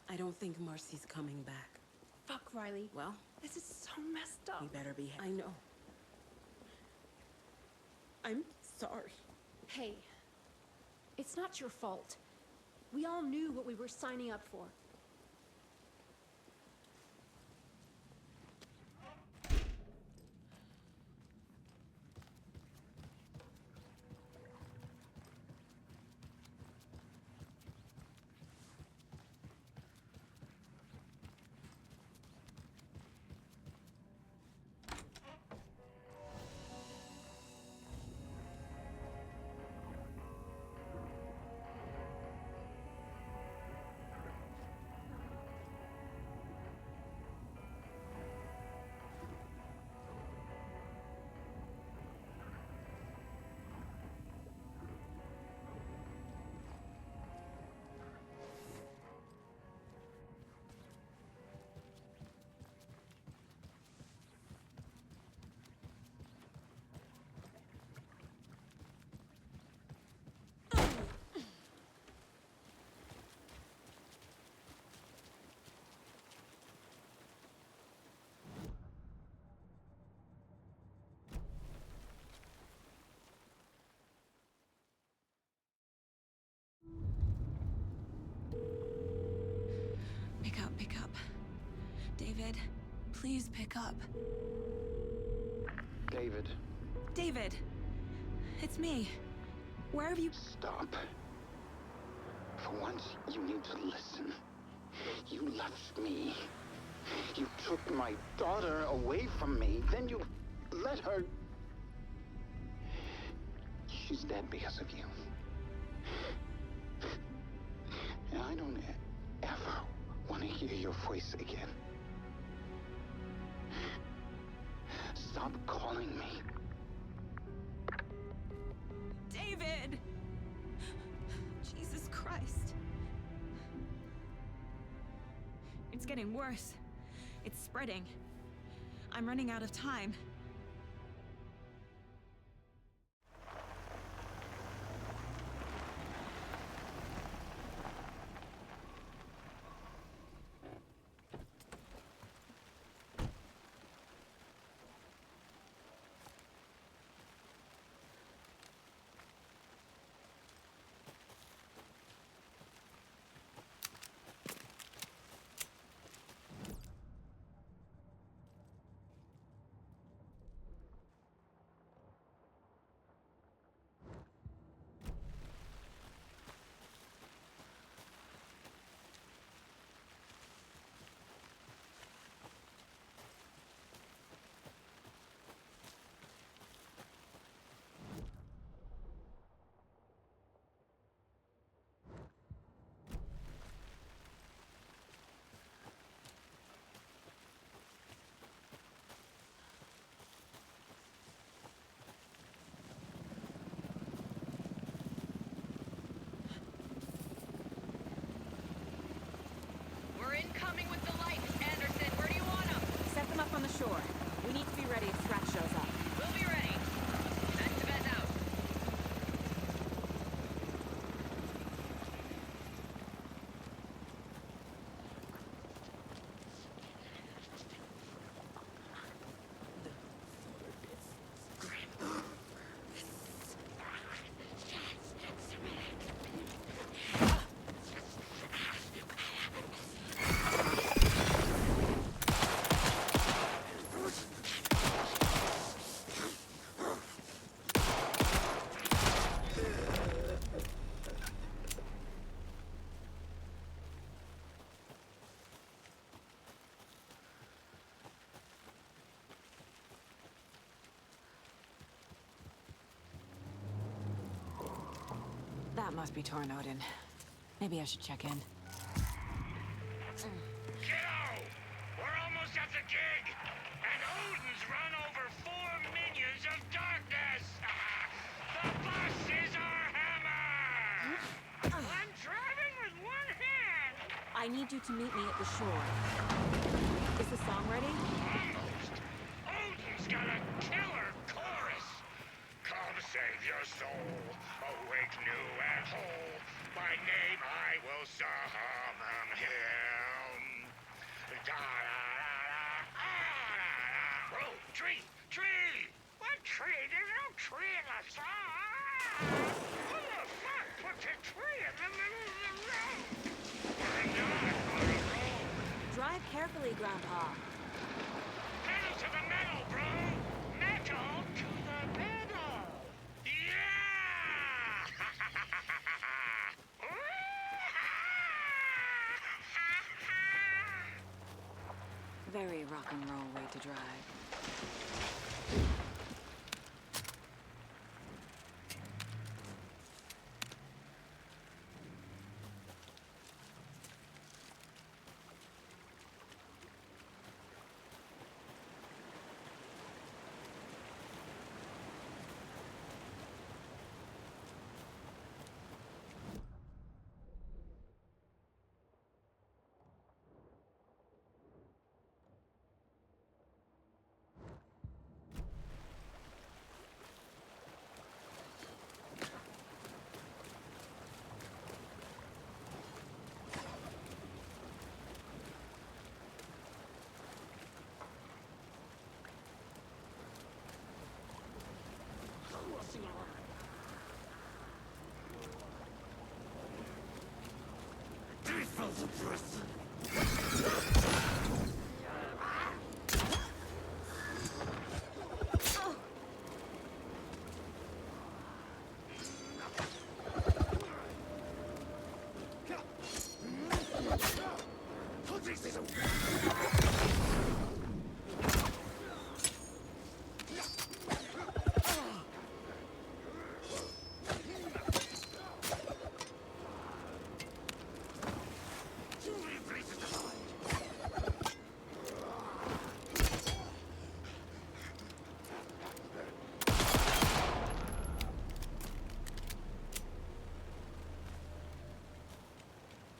I don't think Marcy's coming back. Fuck, Riley. Well, This is so messed up. we better be. I know. I'm sorry. Hey, it's not your fault. We all knew what we were signing up for. Pick up. David, please pick up. David. David! It's me. Where have you... Stop. For once, you need to listen. You left me. You took my daughter away from me. Then you let her... She's dead because of you. And I don't ever want to hear your voice again. Stop calling me. David! Jesus Christ. It's getting worse. It's spreading. I'm running out of time. must be Tornodin. Maybe I should check in. Kiddo! We're almost at the gig! And Odin's run over 4 minions of darkness! The bus is our hammer! I'm driving with one hand! I need you to meet me at the shore. Is the song ready? Almost! Odin's got a killer chorus! Come save your soul, awake new and whole. My name I will summon him. Da-da-da-da, oh, tree! Tree! What tree? There's no tree in the song! Who the fuck puts a tree in the middle of the road? We're not on a road! Drive carefully, Grandpa. Pedal to the metal, bro! Metal to the metal! Yeah! Very rock and roll way to drive.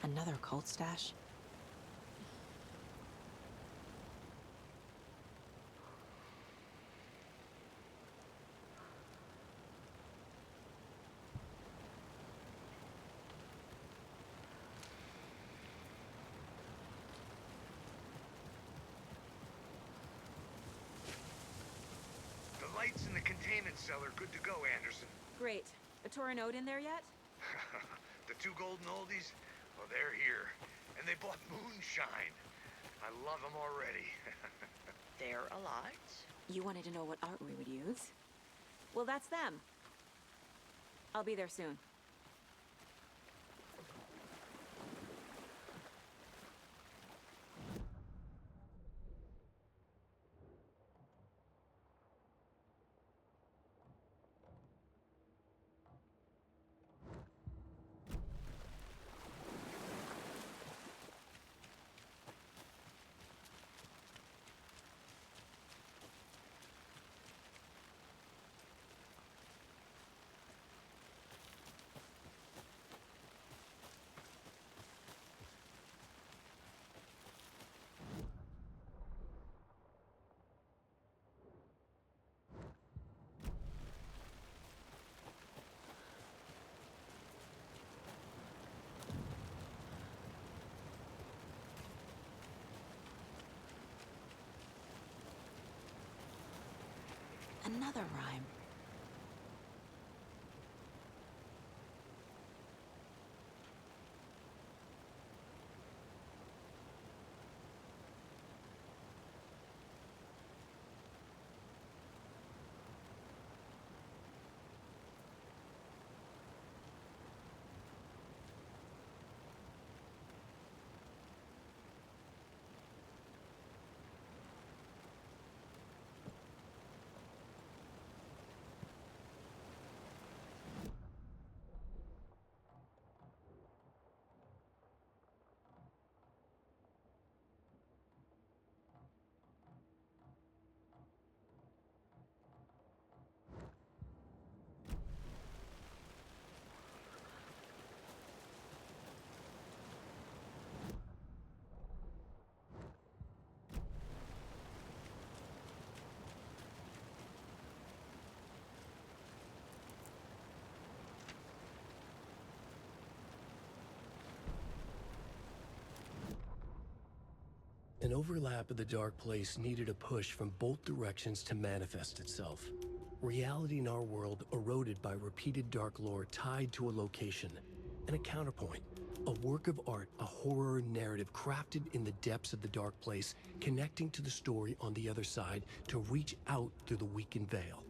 Another cult stash? The lights in the containment cell are good to go, Anderson. Great. A Torinode in there yet? The 2 golden oldies? Well, they're here. And they bought moonshine. I love them already. They're a lot. You wanted to know what art we would use? Well, that's them. I'll be there soon. Another rhyme. An overlap of the dark place needed a push from both directions to manifest itself. Reality in our world eroded by repeated dark lore tied to a location, and a counterpoint. A work of art, a horror narrative crafted in the depths of the dark place, connecting to the story on the other side to reach out through the weakened veil.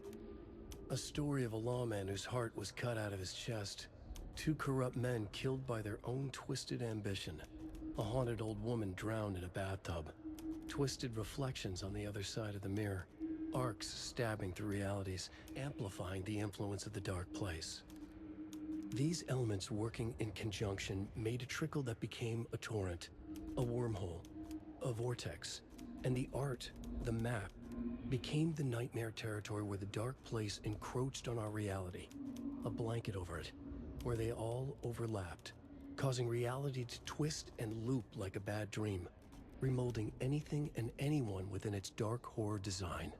A story of a lawman whose heart was cut out of his chest. Two corrupt men killed by their own twisted ambition. A haunted old woman drowned in a bathtub. Twisted reflections on the other side of the mirror. Arcs stabbing through realities, amplifying the influence of the dark place. These elements working in conjunction made a trickle that became a torrent, a wormhole, a vortex, and the art, the map, became the nightmare territory where the dark place encroached on our reality, a blanket over it, where they all overlapped, causing reality to twist and loop like a bad dream, remolding anything and anyone within its dark horror design.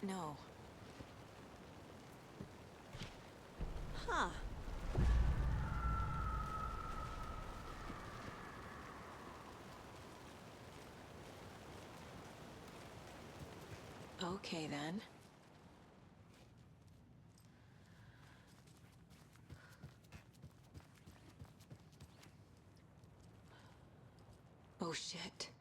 know. Huh. Okay, then. Oh, shit.